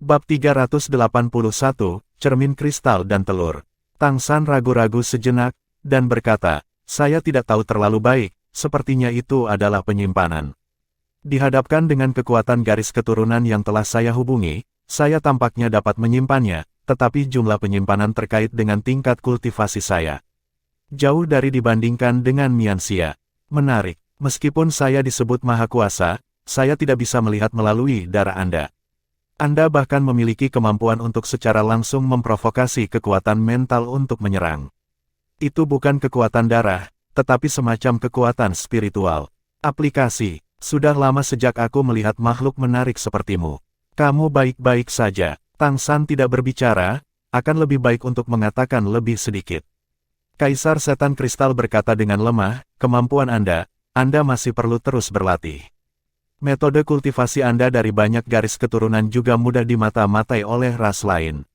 Bab 381, Cermin Kristal dan Telur. Tang San ragu-ragu sejenak, dan berkata, saya tidak tahu terlalu baik, sepertinya itu adalah penyimpanan. Dihadapkan dengan kekuatan garis keturunan yang telah saya hubungi, saya tampaknya dapat menyimpannya, tetapi jumlah penyimpanan terkait dengan tingkat kultivasi saya jauh dari dibandingkan dengan Mianxia. Menarik, meskipun saya disebut Maha Kuasa, saya tidak bisa melihat melalui darah Anda. Anda bahkan memiliki kemampuan untuk secara langsung memprovokasi kekuatan mental untuk menyerang. Itu bukan kekuatan darah, tetapi semacam kekuatan spiritual. Aplikasi, sudah lama sejak aku melihat makhluk menarik sepertimu. Kamu baik-baik saja. Tang San tidak berbicara, akan lebih baik untuk mengatakan lebih sedikit. Kaisar Setan Kristal berkata dengan lemah, kemampuan Anda masih perlu terus berlatih. Metode kultivasi Anda dari banyak garis keturunan juga mudah dimata-matai oleh ras lain.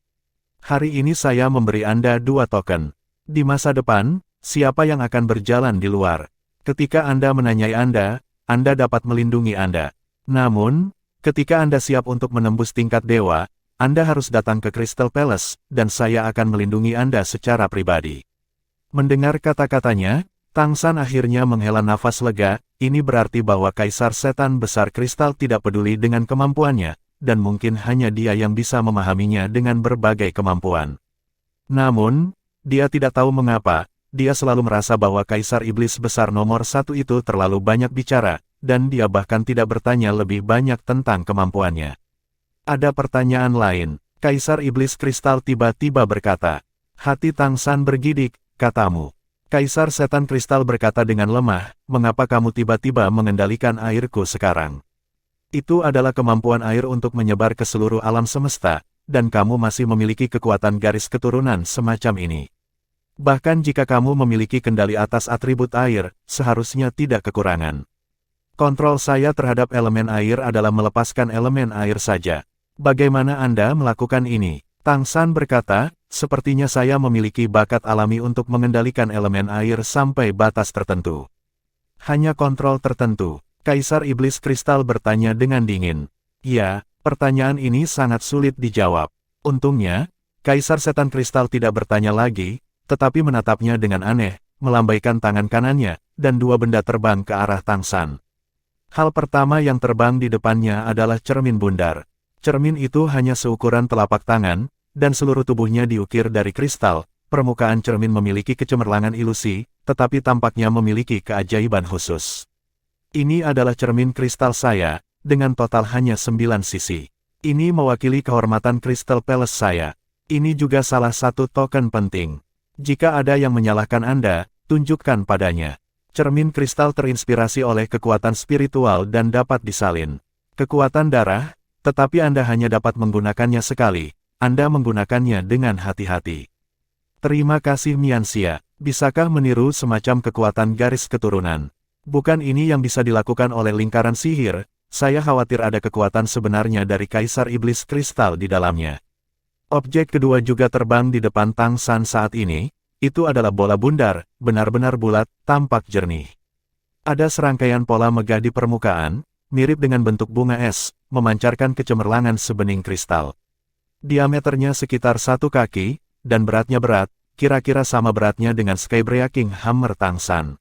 Hari ini saya memberi Anda 2 token. Di masa depan, siapa yang akan berjalan di luar? Ketika Anda menanyai Anda dapat melindungi Anda. Namun, ketika Anda siap untuk menembus tingkat dewa, Anda harus datang ke Crystal Palace, dan saya akan melindungi Anda secara pribadi. Mendengar kata-katanya, Tang San akhirnya menghela nafas lega. Ini berarti bahwa Kaisar Setan Besar Kristal tidak peduli dengan kemampuannya, dan mungkin hanya dia yang bisa memahaminya dengan berbagai kemampuan. Namun, dia tidak tahu mengapa, dia selalu merasa bahwa Kaisar Iblis Besar nomor 1 itu terlalu banyak bicara, dan dia bahkan tidak bertanya lebih banyak tentang kemampuannya. Ada pertanyaan lain. Kaisar Iblis Kristal tiba-tiba berkata. Hati Tang San bergidik, katamu. Kaisar Setan Kristal berkata dengan lemah, mengapa kamu tiba-tiba mengendalikan airku sekarang? Itu adalah kemampuan air untuk menyebar ke seluruh alam semesta, dan kamu masih memiliki kekuatan garis keturunan semacam ini. Bahkan jika kamu memiliki kendali atas atribut air, seharusnya tidak kekurangan. Kontrol saya terhadap elemen air adalah melepaskan elemen air saja. Bagaimana Anda melakukan ini? Tang San berkata, sepertinya saya memiliki bakat alami untuk mengendalikan elemen air sampai batas tertentu. Hanya kontrol tertentu. Kaisar Iblis Kristal bertanya dengan dingin. Ya, pertanyaan ini sangat sulit dijawab. Untungnya, Kaisar Setan Kristal tidak bertanya lagi, tetapi menatapnya dengan aneh, melambaikan tangan kanannya, dan 2 benda terbang ke arah Tang San. Hal pertama yang terbang di depannya adalah cermin bundar. Cermin itu hanya seukuran telapak tangan, dan seluruh tubuhnya diukir dari kristal. Permukaan cermin memiliki kecemerlangan ilusi, tetapi tampaknya memiliki keajaiban khusus. Ini adalah cermin kristal saya, dengan total hanya 9 sisi. Ini mewakili kehormatan Crystal Palace saya. Ini juga salah satu token penting. Jika ada yang menyalahkan Anda, tunjukkan padanya. Cermin kristal terinspirasi oleh kekuatan spiritual dan dapat disalin. Kekuatan darah, tetapi Anda hanya dapat menggunakannya sekali. Anda menggunakannya dengan hati-hati. Terima kasih Mianxia. Bisakah meniru semacam kekuatan garis keturunan? Bukan ini yang bisa dilakukan oleh lingkaran sihir. Saya khawatir ada kekuatan sebenarnya dari Kaisar Iblis Kristal di dalamnya. Objek kedua juga terbang di depan Tang San saat ini. Itu adalah bola bundar, benar-benar bulat, tampak jernih. Ada serangkaian pola megah di permukaan, mirip dengan bentuk bunga es, memancarkan kecemerlangan sebening kristal. Diameternya sekitar 1 kaki, dan beratnya berat, kira-kira sama beratnya dengan Skybreaking Hammer Tang San.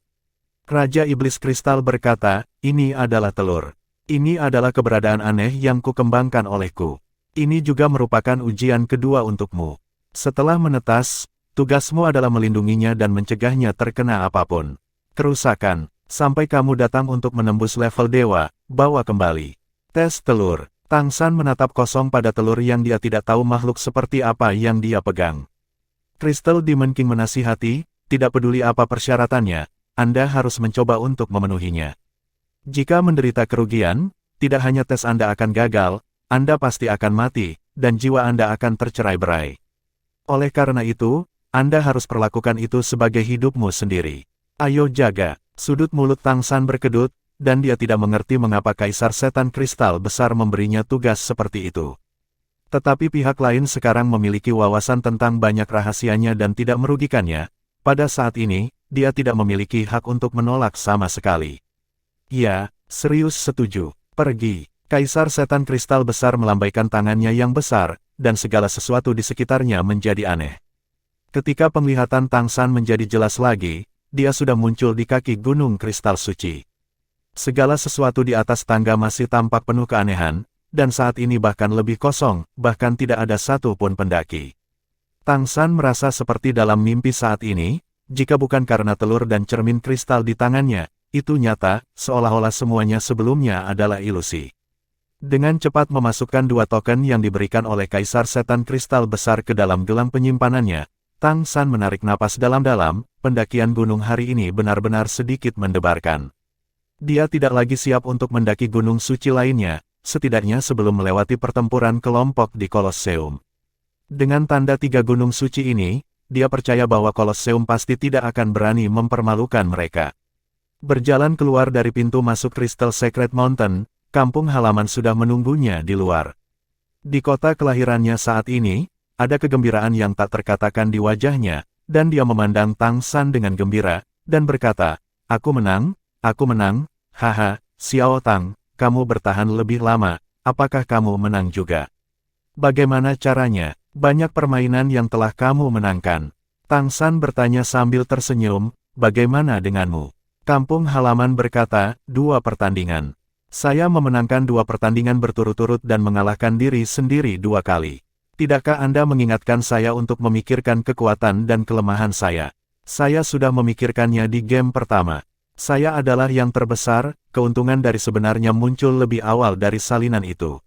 Raja Iblis Kristal berkata, ini adalah telur. Ini adalah keberadaan aneh yang kukembangkan olehku. Ini juga merupakan ujian kedua untukmu. Setelah menetas, tugasmu adalah melindunginya dan mencegahnya terkena apapun kerusakan. Sampai kamu datang untuk menembus level dewa, bawa kembali. Tes telur. Tang San menatap kosong pada telur yang dia tidak tahu makhluk seperti apa yang dia pegang. Crystal Demon King menasihati, tidak peduli apa persyaratannya, Anda harus mencoba untuk memenuhinya. Jika menderita kerugian, tidak hanya tes Anda akan gagal, Anda pasti akan mati, dan jiwa Anda akan tercerai-berai. Oleh karena itu, Anda harus perlakukan itu sebagai hidupmu sendiri. Ayo jaga. Sudut mulut Tang San berkedut, dan dia tidak mengerti mengapa Kaisar Setan Kristal Besar memberinya tugas seperti itu. Tetapi pihak lain sekarang memiliki wawasan tentang banyak rahasianya dan tidak merugikannya. Pada saat ini, dia tidak memiliki hak untuk menolak sama sekali. Ya, serius setuju. Pergi. Kaisar Setan Kristal Besar melambaikan tangannya yang besar, dan segala sesuatu di sekitarnya menjadi aneh. Ketika penglihatan Tang San menjadi jelas lagi, dia sudah muncul di kaki Gunung Kristal Suci. Segala sesuatu di atas tangga masih tampak penuh keanehan, dan saat ini bahkan lebih kosong, bahkan tidak ada satu pun pendaki. Tang San merasa seperti dalam mimpi saat ini, jika bukan karena telur dan cermin kristal di tangannya, itu nyata, seolah-olah semuanya sebelumnya adalah ilusi. Dengan cepat memasukkan 2 token yang diberikan oleh Kaisar Setan Kristal Besar ke dalam gelang penyimpanannya, Tang San menarik napas dalam-dalam, pendakian gunung hari ini benar-benar sedikit mendebarkan. Dia tidak lagi siap untuk mendaki gunung suci lainnya, setidaknya sebelum melewati pertempuran kelompok di Kolosseum. Dengan tanda 3 gunung suci ini, dia percaya bahwa Kolosseum pasti tidak akan berani mempermalukan mereka. Berjalan keluar dari pintu masuk Crystal Sacred Mountain, kampung halaman sudah menunggunya di luar. Di kota kelahirannya saat ini, ada kegembiraan yang tak terkatakan di wajahnya, dan dia memandang Tang San dengan gembira, dan berkata, aku menang, haha, Xiao Tang. Kamu bertahan lebih lama, apakah kamu menang juga? Bagaimana caranya? Banyak permainan yang telah kamu menangkan. Tang San bertanya sambil tersenyum, bagaimana denganmu? Kampung halaman berkata, 2 pertandingan. Saya memenangkan 2 pertandingan berturut-turut dan mengalahkan diri sendiri 2 kali. Tidakkah Anda mengingatkan saya untuk memikirkan kekuatan dan kelemahan saya? Saya sudah memikirkannya di game pertama. Saya adalah yang terbesar, keuntungan dari sebenarnya muncul lebih awal dari salinan itu.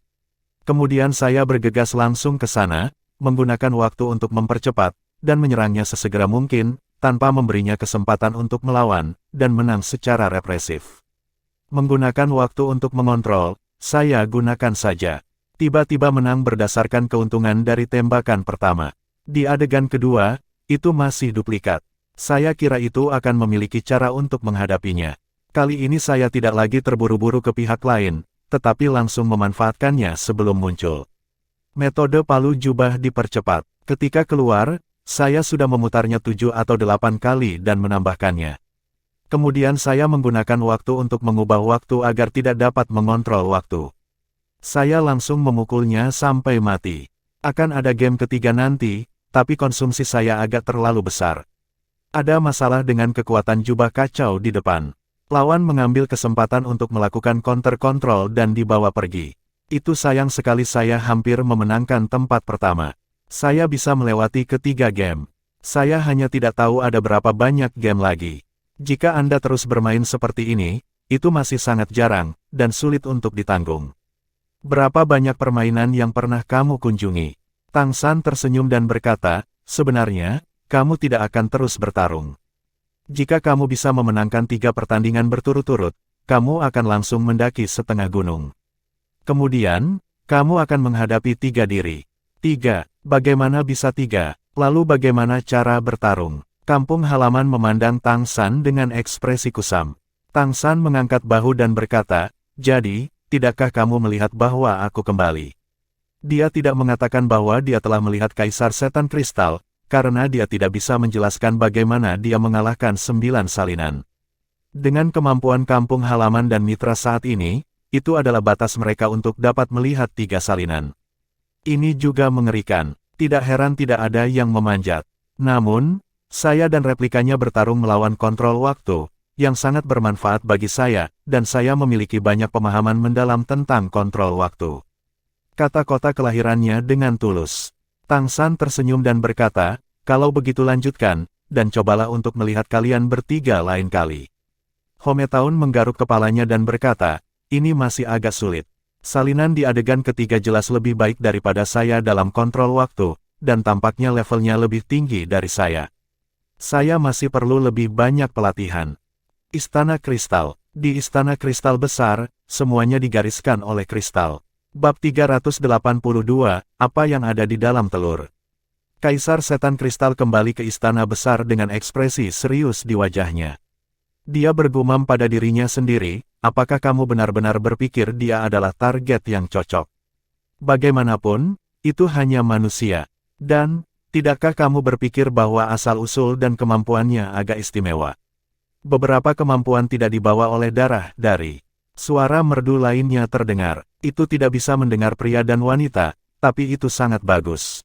Kemudian saya bergegas langsung ke sana, menggunakan waktu untuk mempercepat, dan menyerangnya sesegera mungkin, tanpa memberinya kesempatan untuk melawan, dan menang secara represif. Menggunakan waktu untuk mengontrol, saya gunakan saja. Tiba-tiba menang berdasarkan keuntungan dari tembakan pertama. Di adegan kedua, itu masih duplikat. Saya kira itu akan memiliki cara untuk menghadapinya. Kali ini saya tidak lagi terburu-buru ke pihak lain, tetapi langsung memanfaatkannya sebelum muncul. Metode palu jubah dipercepat. Ketika keluar, saya sudah memutarnya 7 atau 8 kali dan menambahkannya. Kemudian saya menggunakan waktu untuk mengubah waktu agar tidak dapat mengontrol waktu. Saya langsung memukulnya sampai mati. Akan ada game ketiga nanti, tapi konsumsi saya agak terlalu besar. Ada masalah dengan kekuatan jubah kacau di depan. Lawan mengambil kesempatan untuk melakukan counter control dan dibawa pergi. Itu sayang sekali saya hampir memenangkan tempat pertama. Saya bisa melewati ketiga game. Saya hanya tidak tahu ada berapa banyak game lagi. Jika Anda terus bermain seperti ini, itu masih sangat jarang, dan sulit untuk ditanggung. Berapa banyak permainan yang pernah kamu kunjungi? Tang San tersenyum dan berkata, sebenarnya, kamu tidak akan terus bertarung. Jika kamu bisa memenangkan 3 pertandingan berturut-turut, kamu akan langsung mendaki setengah gunung. Kemudian, kamu akan menghadapi 3 diri. 3. Bagaimana bisa 3? Lalu bagaimana cara bertarung? Kampung halaman memandang Tang San dengan ekspresi kusam. Tang San mengangkat bahu dan berkata, jadi, tidakkah kamu melihat bahwa aku kembali? Dia tidak mengatakan bahwa dia telah melihat Kaisar Setan Kristal, karena dia tidak bisa menjelaskan bagaimana dia mengalahkan 9 salinan. Dengan kemampuan kampung halaman dan mitra saat ini, itu adalah batas mereka untuk dapat melihat 3 salinan. Ini juga mengerikan, tidak heran tidak ada yang memanjat. Namun, saya dan replikanya bertarung melawan kontrol waktu, yang sangat bermanfaat bagi saya, dan saya memiliki banyak pemahaman mendalam tentang kontrol waktu. Kata kota kelahirannya dengan tulus. Tang San tersenyum dan berkata, kalau begitu lanjutkan, dan cobalah untuk melihat kalian bertiga lain kali. Hometown menggaruk kepalanya dan berkata, ini masih agak sulit. Salinan di adegan ketiga jelas lebih baik daripada saya dalam kontrol waktu, dan tampaknya levelnya lebih tinggi dari saya. Saya masih perlu lebih banyak pelatihan. Istana Kristal. Di Istana Kristal Besar, semuanya digariskan oleh kristal. Bab 382, apa yang ada di dalam telur? Kaisar Setan Kristal kembali ke istana besar dengan ekspresi serius di wajahnya. Dia bergumam pada dirinya sendiri, apakah kamu benar-benar berpikir dia adalah target yang cocok? Bagaimanapun, itu hanya manusia. Dan, tidakkah kamu berpikir bahwa asal-usul dan kemampuannya agak istimewa? Beberapa kemampuan tidak dibawa oleh darah dari. Suara merdu lainnya terdengar. Itu tidak bisa mendengar pria dan wanita, tapi itu sangat bagus.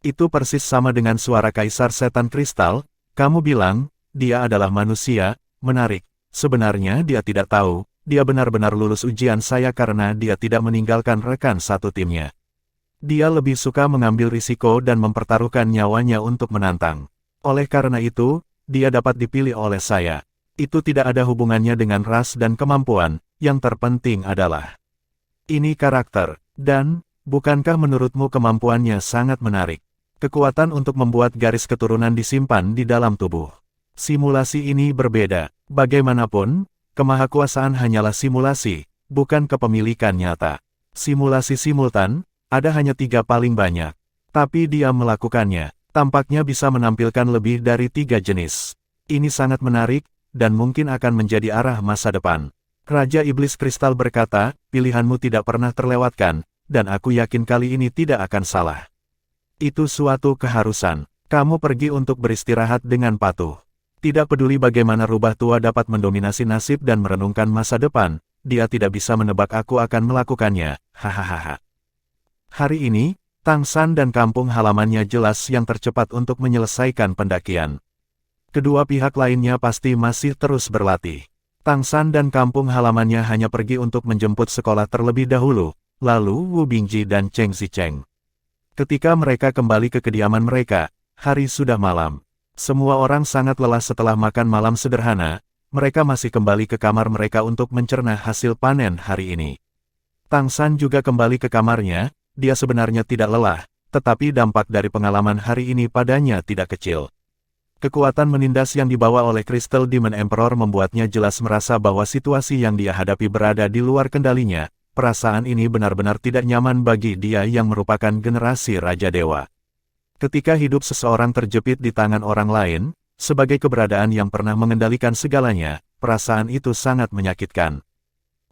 Itu persis sama dengan suara Kaisar Setan Kristal. Kamu bilang, dia adalah manusia. Menarik. Sebenarnya dia tidak tahu, dia benar-benar lulus ujian saya karena dia tidak meninggalkan rekan satu timnya. Dia lebih suka mengambil risiko dan mempertaruhkan nyawanya untuk menantang. Oleh karena itu, dia dapat dipilih oleh saya. Itu tidak ada hubungannya dengan ras dan kemampuan, yang terpenting adalah ini karakter. Dan, bukankah menurutmu kemampuannya sangat menarik? Kekuatan untuk membuat garis keturunan disimpan di dalam tubuh. Simulasi ini berbeda. Bagaimanapun, kemahakuasaan hanyalah simulasi, bukan kepemilikan nyata. Simulasi simultan, ada hanya 3 paling banyak. Tapi dia melakukannya, tampaknya bisa menampilkan lebih dari 3 jenis. Ini sangat menarik, dan mungkin akan menjadi arah masa depan. Raja Iblis Kristal berkata, pilihanmu tidak pernah terlewatkan, dan aku yakin kali ini tidak akan salah. Itu suatu keharusan. Kamu pergi untuk beristirahat dengan patuh. Tidak peduli bagaimana rubah tua dapat mendominasi nasib dan merenungkan masa depan, dia tidak bisa menebak aku akan melakukannya, hahaha. Hari ini, Tang San dan kampung halamannya jelas yang tercepat untuk menyelesaikan pendakian. Kedua pihak lainnya pasti masih terus berlatih. Tang San dan kampung halamannya hanya pergi untuk menjemput sekolah terlebih dahulu, lalu Wu Bingji dan Cheng Zicheng. Ketika mereka kembali ke kediaman mereka, hari sudah malam. Semua orang sangat lelah setelah makan malam sederhana, mereka masih kembali ke kamar mereka untuk mencerna hasil panen hari ini. Tang San juga kembali ke kamarnya, dia sebenarnya tidak lelah, tetapi dampak dari pengalaman hari ini padanya tidak kecil. Kekuatan menindas yang dibawa oleh Crystal Demon Emperor membuatnya jelas merasa bahwa situasi yang dia hadapi berada di luar kendalinya. Perasaan ini benar-benar tidak nyaman bagi dia yang merupakan generasi Raja Dewa. Ketika hidup seseorang terjepit di tangan orang lain, sebagai keberadaan yang pernah mengendalikan segalanya, perasaan itu sangat menyakitkan.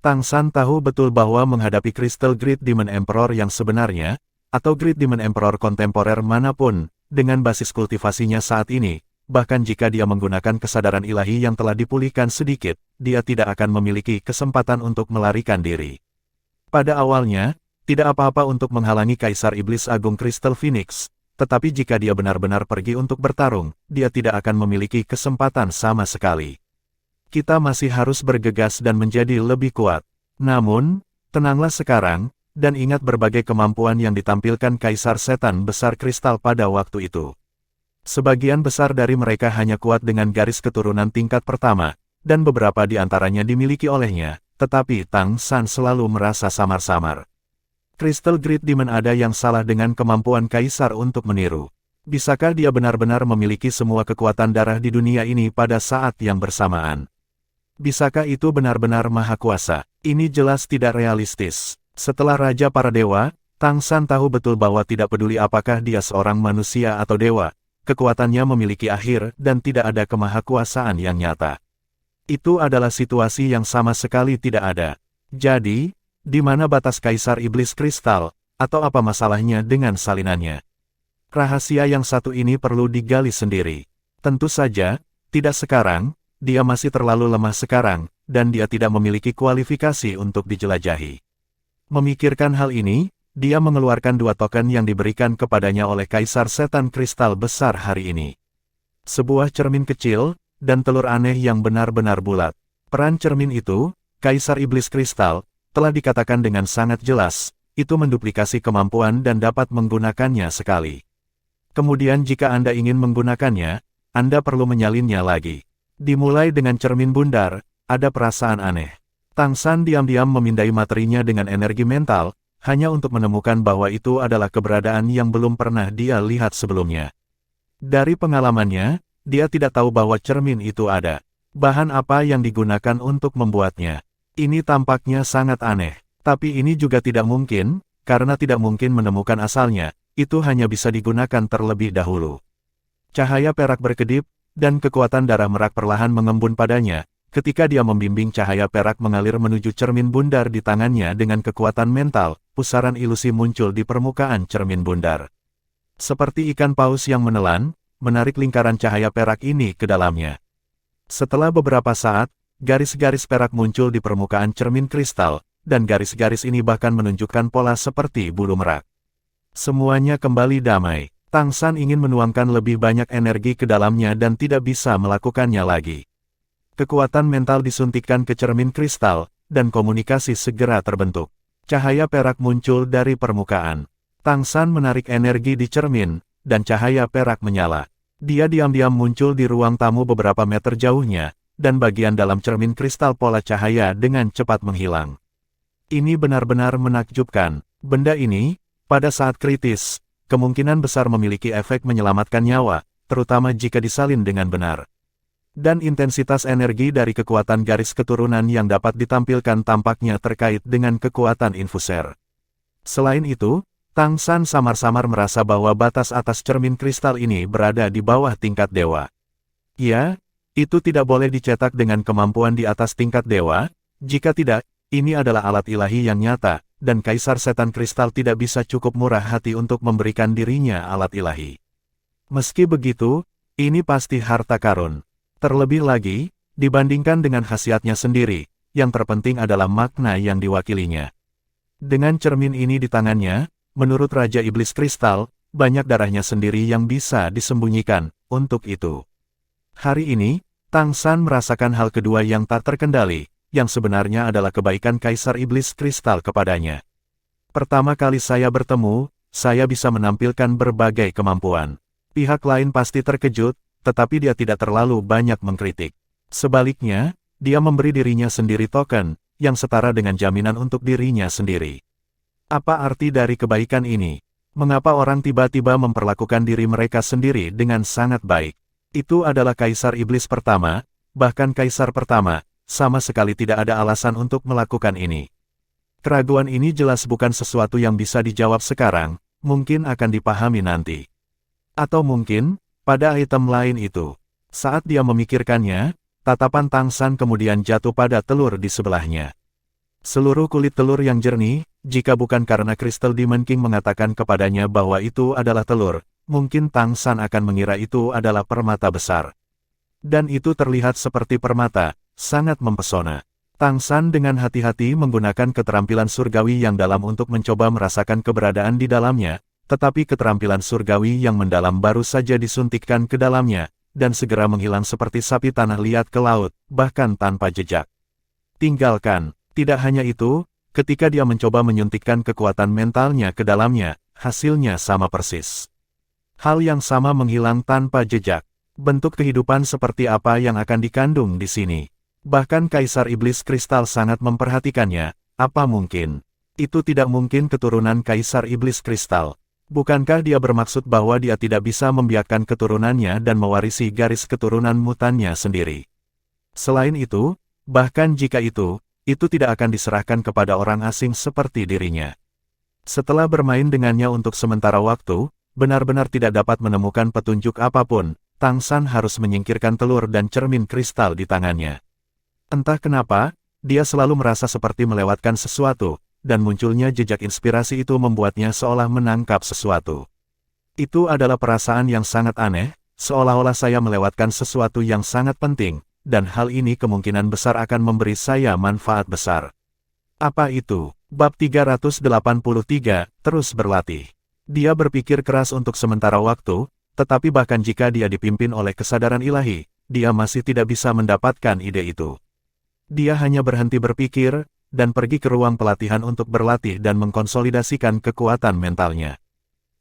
Tang San tahu betul bahwa menghadapi Crystal Great Demon Emperor yang sebenarnya, atau Great Demon Emperor kontemporer manapun, dengan basis kultivasinya saat ini, bahkan jika dia menggunakan kesadaran ilahi yang telah dipulihkan sedikit, dia tidak akan memiliki kesempatan untuk melarikan diri. Pada awalnya, tidak apa-apa untuk menghalangi Kaisar Iblis Agung Crystal Phoenix, tetapi jika dia benar-benar pergi untuk bertarung, dia tidak akan memiliki kesempatan sama sekali. Kita masih harus bergegas dan menjadi lebih kuat. Namun, tenanglah sekarang, dan ingat berbagai kemampuan yang ditampilkan Kaisar Setan Besar Kristal pada waktu itu. Sebagian besar dari mereka hanya kuat dengan garis keturunan tingkat pertama, dan beberapa di antaranya dimiliki olehnya. Tetapi Tang San selalu merasa samar-samar. Crystal Great Demon ada yang salah dengan kemampuan Kaisar untuk meniru. Bisakah dia benar-benar memiliki semua kekuatan darah di dunia ini pada saat yang bersamaan? Bisakah itu benar-benar maha kuasa? Ini jelas tidak realistis. Setelah Raja para Dewa, Tang San tahu betul bahwa tidak peduli apakah dia seorang manusia atau dewa, kekuatannya memiliki akhir dan tidak ada kemahakuasaan yang nyata. Itu adalah situasi yang sama sekali tidak ada. Jadi, di mana batas Kaisar Iblis Kristal, atau apa masalahnya dengan salinannya? Rahasia yang satu ini perlu digali sendiri. Tentu saja, tidak sekarang, dia masih terlalu lemah sekarang, dan dia tidak memiliki kualifikasi untuk dijelajahi. Memikirkan hal ini, dia mengeluarkan 2 token yang diberikan kepadanya oleh Kaisar Setan Kristal Besar hari ini. Sebuah cermin kecil, dan telur aneh yang benar-benar bulat. Peran cermin itu, Kaisar Iblis Kristal, telah dikatakan dengan sangat jelas, itu menduplikasi kemampuan dan dapat menggunakannya sekali. Kemudian jika Anda ingin menggunakannya, Anda perlu menyalinnya lagi. Dimulai dengan cermin bundar, ada perasaan aneh. Tang San diam-diam memindai materinya dengan energi mental, hanya untuk menemukan bahwa itu adalah keberadaan yang belum pernah dia lihat sebelumnya. Dari pengalamannya, dia tidak tahu bahwa cermin itu ada. Bahan apa yang digunakan untuk membuatnya? Ini tampaknya sangat aneh. Tapi ini juga tidak mungkin, karena tidak mungkin menemukan asalnya, itu hanya bisa digunakan terlebih dahulu. Cahaya perak berkedip, dan kekuatan darah merak perlahan mengembun padanya, ketika dia membimbing cahaya perak mengalir menuju cermin bundar di tangannya dengan kekuatan mental, pusaran ilusi muncul di permukaan cermin bundar. Seperti ikan paus yang menelan, menarik lingkaran cahaya perak ini ke dalamnya. Setelah beberapa saat, garis-garis perak muncul di permukaan cermin kristal, dan garis-garis ini bahkan menunjukkan pola seperti bulu merak. Semuanya kembali damai. Tang San ingin menuangkan lebih banyak energi ke dalamnya dan tidak bisa melakukannya lagi. Kekuatan mental disuntikkan ke cermin kristal, dan komunikasi segera terbentuk. Cahaya perak muncul dari permukaan. Tang San menarik energi di cermin, dan cahaya perak menyala. Dia diam-diam muncul di ruang tamu beberapa meter jauhnya, dan bagian dalam cermin kristal pola cahaya dengan cepat menghilang. Ini benar-benar menakjubkan. Benda ini, pada saat kritis, kemungkinan besar memiliki efek menyelamatkan nyawa, terutama jika disalin dengan benar. Dan intensitas energi dari kekuatan garis keturunan yang dapat ditampilkan tampaknya terkait dengan kekuatan infuser. Selain itu, Tang San samar-samar merasa bahwa batas atas cermin kristal ini berada di bawah tingkat dewa. Ya, itu tidak boleh dicetak dengan kemampuan di atas tingkat dewa, jika tidak, ini adalah alat ilahi yang nyata, dan Kaisar Setan Kristal tidak bisa cukup murah hati untuk memberikan dirinya alat ilahi. Meski begitu, ini pasti harta karun. Terlebih lagi, dibandingkan dengan khasiatnya sendiri, yang terpenting adalah makna yang diwakilinya. Dengan cermin ini di tangannya, menurut Raja Iblis Kristal, banyak darahnya sendiri yang bisa disembunyikan. Untuk itu, hari ini, Tang San merasakan hal kedua yang tak terkendali, yang sebenarnya adalah kebaikan Kaisar Iblis Kristal kepadanya. Pertama kali saya bertemu, saya bisa menampilkan berbagai kemampuan. Pihak lain pasti terkejut, tetapi dia tidak terlalu banyak mengkritik. Sebaliknya, dia memberi dirinya sendiri token, yang setara dengan jaminan untuk dirinya sendiri. Apa arti dari kebaikan ini? Mengapa orang tiba-tiba memperlakukan diri mereka sendiri dengan sangat baik? Itu adalah Kaisar Iblis pertama, bahkan Kaisar pertama, sama sekali tidak ada alasan untuk melakukan ini. Keraguan ini jelas bukan sesuatu yang bisa dijawab sekarang, mungkin akan dipahami nanti. Atau mungkin, pada item lain itu. Saat dia memikirkannya, tatapan Tang San kemudian jatuh pada telur di sebelahnya. Seluruh kulit telur yang jernih, jika bukan karena Crystal Demon King mengatakan kepadanya bahwa itu adalah telur, mungkin Tang San akan mengira itu adalah permata besar. Dan itu terlihat seperti permata, sangat mempesona. Tang San dengan hati-hati menggunakan keterampilan surgawi yang dalam untuk mencoba merasakan keberadaan di dalamnya, tetapi keterampilan surgawi yang mendalam baru saja disuntikkan ke dalamnya, dan segera menghilang seperti sapi tanah liat ke laut, bahkan tanpa jejak. Tinggalkan. Tidak hanya itu, ketika dia mencoba menyuntikkan kekuatan mentalnya ke dalamnya, hasilnya sama persis. Hal yang sama menghilang tanpa jejak. Bentuk kehidupan seperti apa yang akan dikandung di sini? Bahkan Kaisar Iblis Kristal sangat memperhatikannya. Apa mungkin? Itu tidak mungkin keturunan Kaisar Iblis Kristal. Bukankah dia bermaksud bahwa dia tidak bisa membiarkan keturunannya dan mewarisi garis keturunan mutannya sendiri? Selain itu, bahkan jika itu tidak akan diserahkan kepada orang asing seperti dirinya. Setelah bermain dengannya untuk sementara waktu, benar-benar tidak dapat menemukan petunjuk apapun, Tang San harus menyingkirkan telur dan cermin kristal di tangannya. Entah kenapa, dia selalu merasa seperti melewatkan sesuatu, dan munculnya jejak inspirasi itu membuatnya seolah menangkap sesuatu. Itu adalah perasaan yang sangat aneh, seolah-olah saya melewatkan sesuatu yang sangat penting, dan hal ini kemungkinan besar akan memberi saya manfaat besar. Apa itu? Bab 383, terus berlatih. Dia berpikir keras untuk sementara waktu, tetapi bahkan jika dia dipimpin oleh kesadaran ilahi, dia masih tidak bisa mendapatkan ide itu. Dia hanya berhenti berpikir, dan pergi ke ruang pelatihan untuk berlatih dan mengkonsolidasikan kekuatan mentalnya.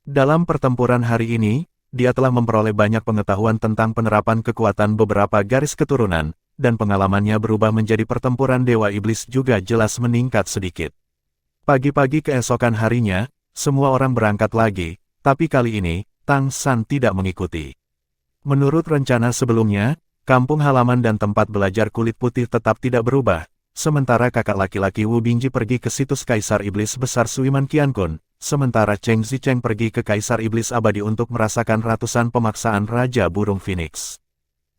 Dalam pertempuran hari ini, dia telah memperoleh banyak pengetahuan tentang penerapan kekuatan beberapa garis keturunan, dan pengalamannya berubah menjadi pertempuran Dewa Iblis juga jelas meningkat sedikit. Pagi-pagi keesokan harinya, semua orang berangkat lagi, tapi kali ini, Tang San tidak mengikuti. Menurut rencana sebelumnya, kampung halaman dan tempat belajar kulit putih tetap tidak berubah, sementara kakak laki-laki Wu Bingji pergi ke situs Kaisar Iblis Besar Suiman Qiankun, sementara Cheng Zicheng pergi ke Kaisar Iblis Abadi untuk merasakan ratusan pemaksaan Raja Burung Phoenix.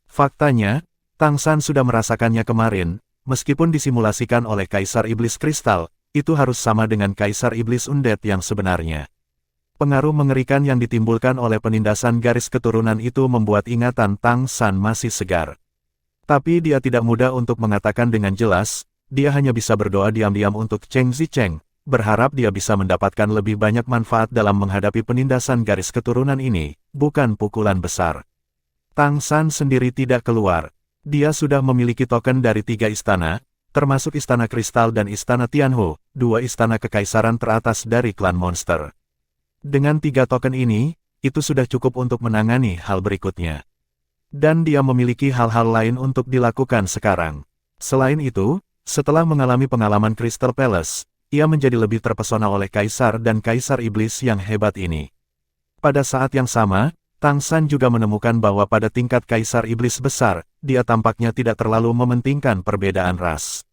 Faktanya, Tang San sudah merasakannya kemarin, meskipun disimulasikan oleh Kaisar Iblis Kristal, itu harus sama dengan Kaisar Iblis Undead yang sebenarnya. Pengaruh mengerikan yang ditimbulkan oleh penindasan garis keturunan itu membuat ingatan Tang San masih segar. Tapi dia tidak mudah untuk mengatakan dengan jelas, dia hanya bisa berdoa diam-diam untuk Cheng Zicheng, berharap dia bisa mendapatkan lebih banyak manfaat dalam menghadapi penindasan garis keturunan ini, bukan pukulan besar. Tang San sendiri tidak keluar. Dia sudah memiliki token dari 3 istana, termasuk Istana Kristal dan Istana Tianhu, 2 istana kekaisaran teratas dari klan monster. Dengan 3 token ini, itu sudah cukup untuk menangani hal berikutnya. Dan dia memiliki hal-hal lain untuk dilakukan sekarang. Selain itu, setelah mengalami pengalaman Crystal Palace, ia menjadi lebih terpesona oleh Kaisar dan Kaisar Iblis yang hebat ini. Pada saat yang sama, Tang San juga menemukan bahwa pada tingkat Kaisar Iblis besar, dia tampaknya tidak terlalu mementingkan perbedaan ras.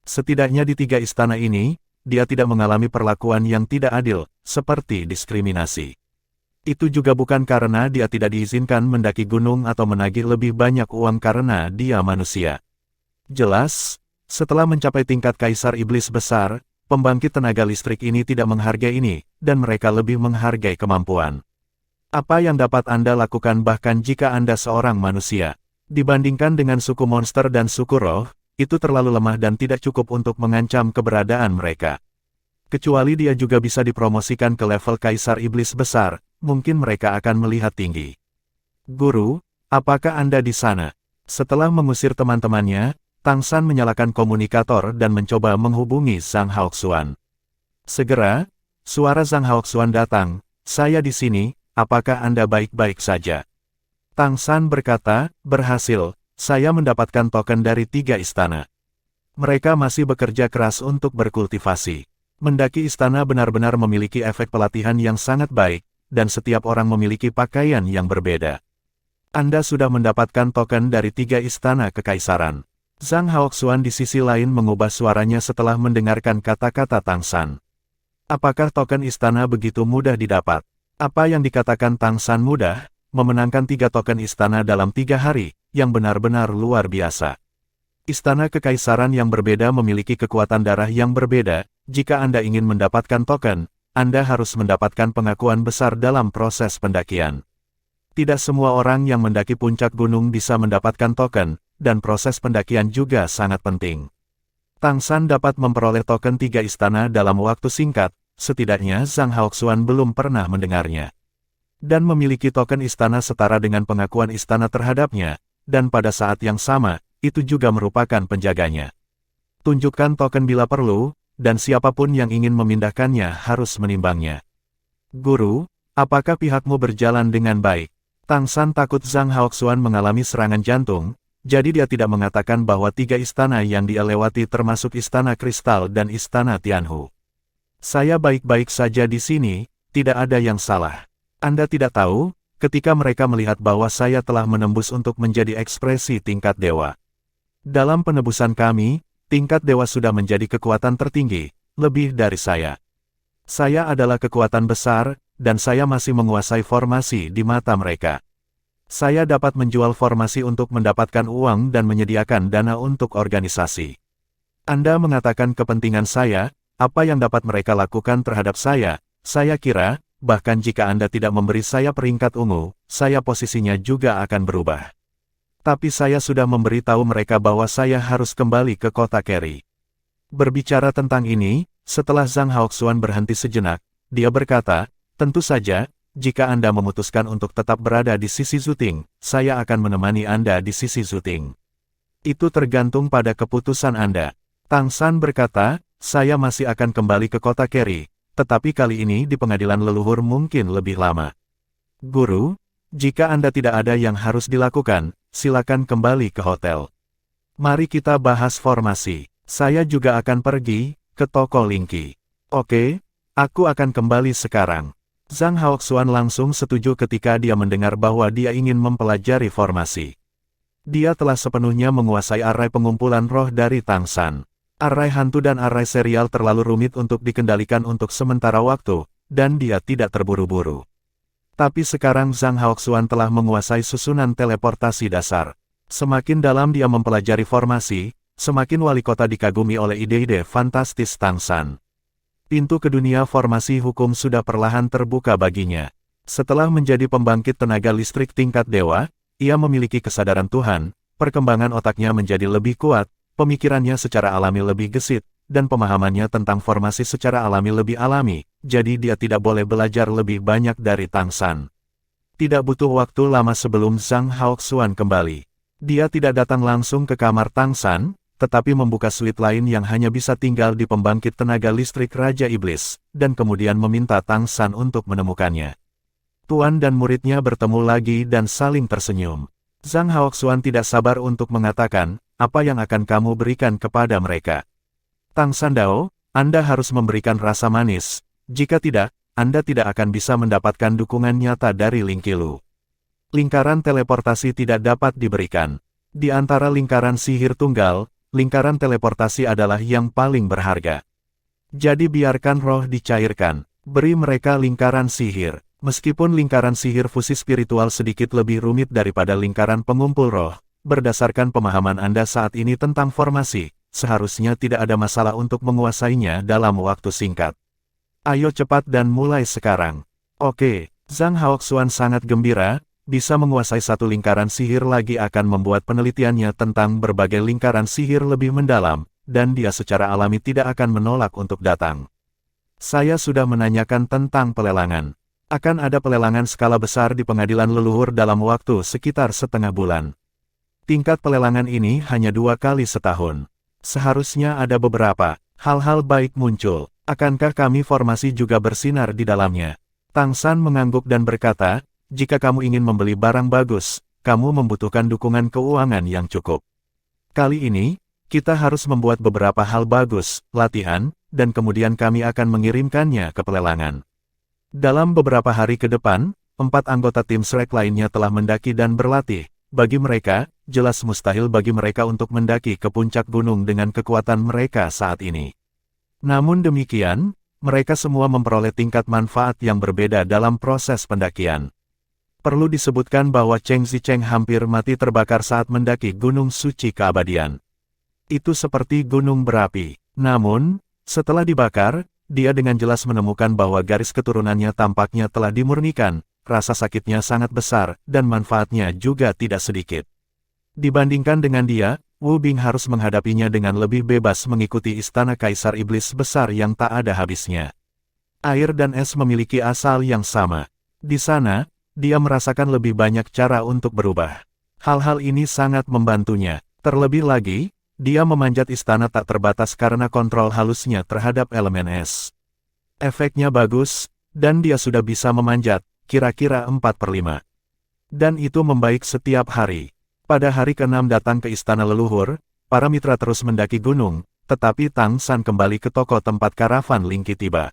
Setidaknya di 3 istana ini, dia tidak mengalami perlakuan yang tidak adil, seperti diskriminasi. Itu juga bukan karena dia tidak diizinkan mendaki gunung atau menagih lebih banyak uang karena dia manusia. Jelas, setelah mencapai tingkat Kaisar Iblis besar, pembangkit tenaga listrik ini tidak menghargai ini, dan mereka lebih menghargai kemampuan. Apa yang dapat Anda lakukan bahkan jika Anda seorang manusia? Dibandingkan dengan suku monster dan suku roh, itu terlalu lemah dan tidak cukup untuk mengancam keberadaan mereka. Kecuali dia juga bisa dipromosikan ke level Kaisar Iblis besar, mungkin mereka akan melihat tinggi. Guru, apakah Anda di sana? Setelah mengusir teman-temannya, Tang San menyalakan komunikator dan mencoba menghubungi Zhang Haoxuan. Segera, suara Zhang Haoxuan datang, "Saya di sini, apakah Anda baik-baik saja?" Tang San berkata, "Berhasil, saya mendapatkan token dari 3 istana. Mereka masih bekerja keras untuk berkultivasi. Mendaki istana benar-benar memiliki efek pelatihan yang sangat baik, dan setiap orang memiliki pakaian yang berbeda. Anda sudah mendapatkan token dari 3 istana kekaisaran." Zhang Haoxuan di sisi lain mengubah suaranya setelah mendengarkan kata-kata Tang San. Apakah token istana begitu mudah didapat? Apa yang dikatakan Tang San mudah? Memenangkan 3 token istana dalam 3 hari, yang benar-benar luar biasa. Istana kekaisaran yang berbeda memiliki kekuatan darah yang berbeda. Jika Anda ingin mendapatkan token, Anda harus mendapatkan pengakuan besar dalam proses pendakian. Tidak semua orang yang mendaki puncak gunung bisa mendapatkan token, dan proses pendakian juga sangat penting. Tang San dapat memperoleh token 3 istana dalam waktu singkat, setidaknya Zhang Haoxuan belum pernah mendengarnya. Dan memiliki token istana setara dengan pengakuan istana terhadapnya, dan pada saat yang sama, itu juga merupakan penjaganya. Tunjukkan token bila perlu, dan siapapun yang ingin memindahkannya harus menimbangnya. Guru, apakah pihakmu berjalan dengan baik? Tang San takut Zhang Haoxuan mengalami serangan jantung, jadi dia tidak mengatakan bahwa 3 istana yang dia lewati termasuk Istana Kristal dan Istana Tianhu. Saya baik-baik saja di sini, tidak ada yang salah. Anda tidak tahu, ketika mereka melihat bahwa saya telah menembus untuk menjadi ekspresi tingkat dewa. Dalam penebusan kami, tingkat dewa sudah menjadi kekuatan tertinggi, lebih dari saya. Saya adalah kekuatan besar, dan saya masih menguasai formasi di mata mereka. Saya dapat menjual formasi untuk mendapatkan uang dan menyediakan dana untuk organisasi. Anda mengatakan kepentingan saya, apa yang dapat mereka lakukan terhadap saya kira, bahkan jika Anda tidak memberi saya peringkat ungu, saya posisinya juga akan berubah. Tapi saya sudah memberitahu mereka bahwa saya harus kembali ke kota Keri. Berbicara tentang ini, setelah Zhang Haoxuan berhenti sejenak, dia berkata, tentu saja, jika Anda memutuskan untuk tetap berada di sisi Zuting, saya akan menemani Anda di sisi Zuting. Itu tergantung pada keputusan Anda. Tang San berkata, saya masih akan kembali ke kota Keri, tetapi kali ini di pengadilan leluhur mungkin lebih lama. Guru, jika Anda tidak ada yang harus dilakukan, silakan kembali ke hotel. Mari kita bahas formasi. Saya juga akan pergi ke toko Linky. Oke, aku akan kembali sekarang. Zhang Haoxuan langsung setuju ketika dia mendengar bahwa dia ingin mempelajari formasi. Dia telah sepenuhnya menguasai arai pengumpulan roh dari Tang San. Arai hantu dan arai serial terlalu rumit untuk dikendalikan untuk sementara waktu, dan dia tidak terburu-buru. Tapi sekarang Zhang Haoxuan telah menguasai susunan teleportasi dasar. Semakin dalam dia mempelajari formasi, semakin wali kota dikagumi oleh ide-ide fantastis Tang San. Pintu ke dunia formasi hukum sudah perlahan terbuka baginya. Setelah menjadi pembangkit tenaga listrik tingkat dewa, ia memiliki kesadaran Tuhan, perkembangan otaknya menjadi lebih kuat, Pemikirannya secara alami lebih gesit, dan pemahamannya tentang formasi secara alami lebih alami, jadi dia tidak boleh belajar lebih banyak dari Tang San. Tidak butuh waktu lama sebelum Zhang Haoxuan kembali. Dia tidak datang langsung ke kamar Tang San, tetapi membuka suite lain yang hanya bisa tinggal di pembangkit tenaga listrik Raja Iblis, dan kemudian meminta Tang San untuk menemukannya. Tuan dan muridnya bertemu lagi dan saling tersenyum. Zhang Haoxuan tidak sabar untuk mengatakan, apa yang akan kamu berikan kepada mereka? Tang Sandao, Anda harus memberikan rasa manis, jika tidak, Anda tidak akan bisa mendapatkan dukungan nyata dari Ling Qilu. Lingkaran teleportasi tidak dapat diberikan. Di antara lingkaran sihir tunggal, lingkaran teleportasi adalah yang paling berharga. Jadi biarkan roh dicairkan, beri mereka lingkaran sihir. Meskipun lingkaran sihir fusi spiritual sedikit lebih rumit daripada lingkaran pengumpul roh, berdasarkan pemahaman Anda saat ini tentang formasi, seharusnya tidak ada masalah untuk menguasainya dalam waktu singkat. Ayo cepat dan mulai sekarang. Oke, Zhang Haoxuan sangat gembira, bisa menguasai satu lingkaran sihir lagi akan membuat penelitiannya tentang berbagai lingkaran sihir lebih mendalam, dan dia secara alami tidak akan menolak untuk datang. Saya sudah menanyakan tentang pelelangan. Akan ada pelelangan skala besar di pengadilan leluhur dalam waktu sekitar setengah bulan. Tingkat pelelangan ini hanya 2 kali setahun. Seharusnya ada beberapa hal-hal baik muncul. Akankah kami formasi juga bersinar di dalamnya? Tang San mengangguk dan berkata, jika kamu ingin membeli barang bagus, kamu membutuhkan dukungan keuangan yang cukup. Kali ini, kita harus membuat beberapa hal bagus, latihan, dan kemudian kami akan mengirimkannya ke pelelangan. Dalam beberapa hari ke depan, 4 anggota tim Shrek lainnya telah mendaki dan berlatih. Bagi mereka, jelas mustahil bagi mereka untuk mendaki ke puncak gunung dengan kekuatan mereka saat ini. Namun demikian, mereka semua memperoleh tingkat manfaat yang berbeda dalam proses pendakian. Perlu disebutkan bahwa Cheng Zicheng hampir mati terbakar saat mendaki Gunung Suci Keabadian. Itu seperti gunung berapi. Namun, setelah dibakar, dia dengan jelas menemukan bahwa garis keturunannya tampaknya telah dimurnikan. Rasa sakitnya sangat besar, dan manfaatnya juga tidak sedikit. Dibandingkan dengan dia, Wu Bing harus menghadapinya dengan lebih bebas mengikuti istana Kaisar Iblis besar yang tak ada habisnya. Air dan es memiliki asal yang sama. Di sana, dia merasakan lebih banyak cara untuk berubah. Hal-hal ini sangat membantunya. Terlebih lagi, dia memanjat istana tak terbatas karena kontrol halusnya terhadap elemen es. Efeknya bagus, dan dia sudah bisa memanjat, kira-kira 4/5. Dan itu membaik setiap hari. Pada hari ke-6 datang ke istana leluhur, para mitra terus mendaki gunung, tetapi Tang San kembali ke toko tempat karavan Ling Qi tiba.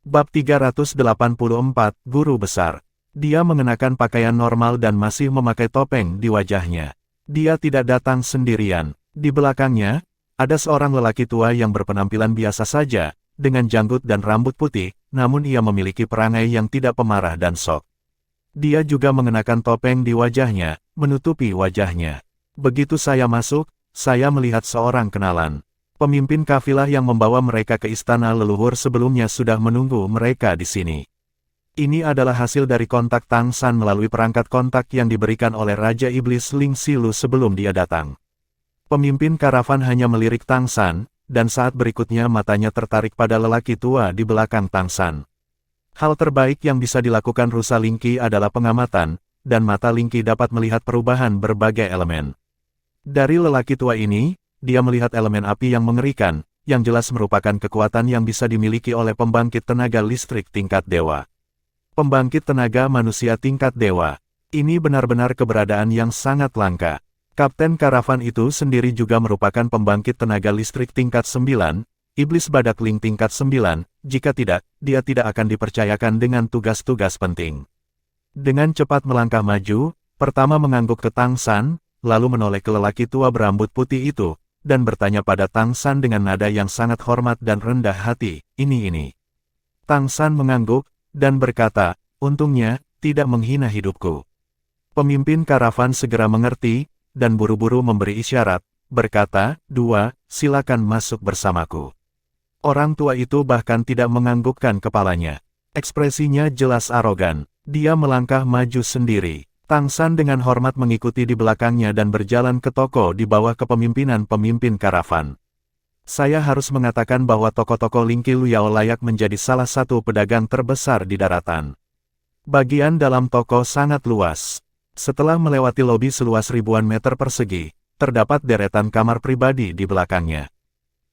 Bab 384, Guru Besar. Dia mengenakan pakaian normal dan masih memakai topeng di wajahnya. Dia tidak datang sendirian. Di belakangnya, ada seorang lelaki tua yang berpenampilan biasa saja, dengan janggut dan rambut putih, namun ia memiliki perangai yang tidak pemarah dan sok. Dia juga mengenakan topeng di wajahnya, menutupi wajahnya. Begitu saya masuk, saya melihat seorang kenalan. Pemimpin kafilah yang membawa mereka ke istana leluhur sebelumnya sudah menunggu mereka di sini. Ini adalah hasil dari kontak Tang San melalui perangkat kontak yang diberikan oleh Raja Iblis Ling Qilu sebelum dia datang. Pemimpin karavan hanya melirik Tang San, dan saat berikutnya matanya tertarik pada lelaki tua di belakang Tang San. Hal terbaik yang bisa dilakukan rusa Ling Qi adalah pengamatan, dan mata Ling Qi dapat melihat perubahan berbagai elemen. Dari lelaki tua ini, dia melihat elemen api yang mengerikan, yang jelas merupakan kekuatan yang bisa dimiliki oleh pembangkit tenaga listrik tingkat dewa. Pembangkit tenaga manusia tingkat dewa. Ini benar-benar keberadaan yang sangat langka. Kapten karavan itu sendiri juga merupakan pembangkit tenaga listrik tingkat 9, iblis badak Ling tingkat 9, jika tidak, dia tidak akan dipercayakan dengan tugas-tugas penting. Dengan cepat melangkah maju, pertama mengangguk ke Tang San, lalu menoleh ke lelaki tua berambut putih itu, dan bertanya pada Tang San dengan nada yang sangat hormat dan rendah hati, ini. Tang San mengangguk, dan berkata, untungnya, tidak menghina hidupku. Pemimpin karavan segera mengerti, dan buru-buru memberi isyarat, berkata, 2, silakan masuk bersamaku. Orang tua itu bahkan tidak menganggukkan kepalanya. Ekspresinya jelas arogan. Dia melangkah maju sendiri. Tang San dengan hormat mengikuti di belakangnya dan berjalan ke toko di bawah kepemimpinan pemimpin karavan. Saya harus mengatakan bahwa toko-toko Lingqi Luyao layak menjadi salah satu pedagang terbesar di daratan. Bagian dalam toko sangat luas. Setelah melewati lobi seluas ribuan meter persegi, terdapat deretan kamar pribadi di belakangnya.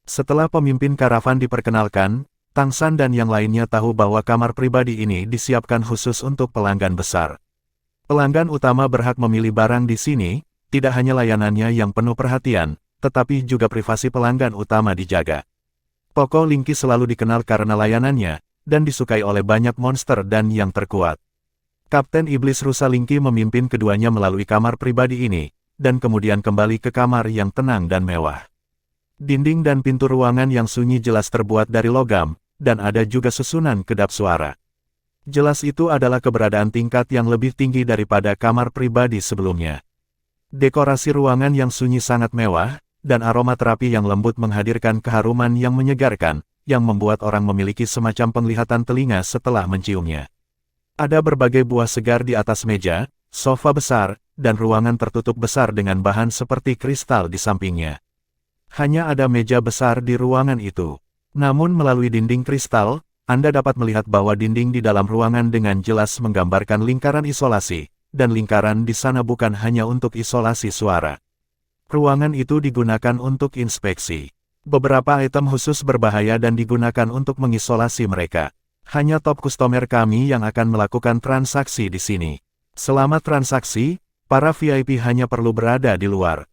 Setelah pemimpin karavan diperkenalkan, Tang San dan yang lainnya tahu bahwa kamar pribadi ini disiapkan khusus untuk pelanggan besar. Pelanggan utama berhak memilih barang di sini, tidak hanya layanannya yang penuh perhatian, tetapi juga privasi pelanggan utama dijaga. Toko Lingqi selalu dikenal karena layanannya, dan disukai oleh banyak monster dan yang terkuat. Kapten Iblis Rusa Lingqi memimpin keduanya melalui kamar pribadi ini, dan kemudian kembali ke kamar yang tenang dan mewah. Dinding dan pintu ruangan yang sunyi jelas terbuat dari logam, dan ada juga susunan kedap suara. Jelas itu adalah keberadaan tingkat yang lebih tinggi daripada kamar pribadi sebelumnya. Dekorasi ruangan yang sunyi sangat mewah, dan aroma terapi yang lembut menghadirkan keharuman yang menyegarkan, yang membuat orang memiliki semacam penglihatan telinga setelah menciumnya. Ada berbagai buah segar di atas meja, sofa besar, dan ruangan tertutup besar dengan bahan seperti kristal di sampingnya. Hanya ada meja besar di ruangan itu. Namun melalui dinding kristal, Anda dapat melihat bahwa dinding di dalam ruangan dengan jelas menggambarkan lingkaran isolasi, dan lingkaran di sana bukan hanya untuk isolasi suara. Ruangan itu digunakan untuk inspeksi. Beberapa item khusus berbahaya dan digunakan untuk mengisolasi mereka. Hanya top customer kami yang akan melakukan transaksi di sini. Selama transaksi, para VIP hanya perlu berada di luar.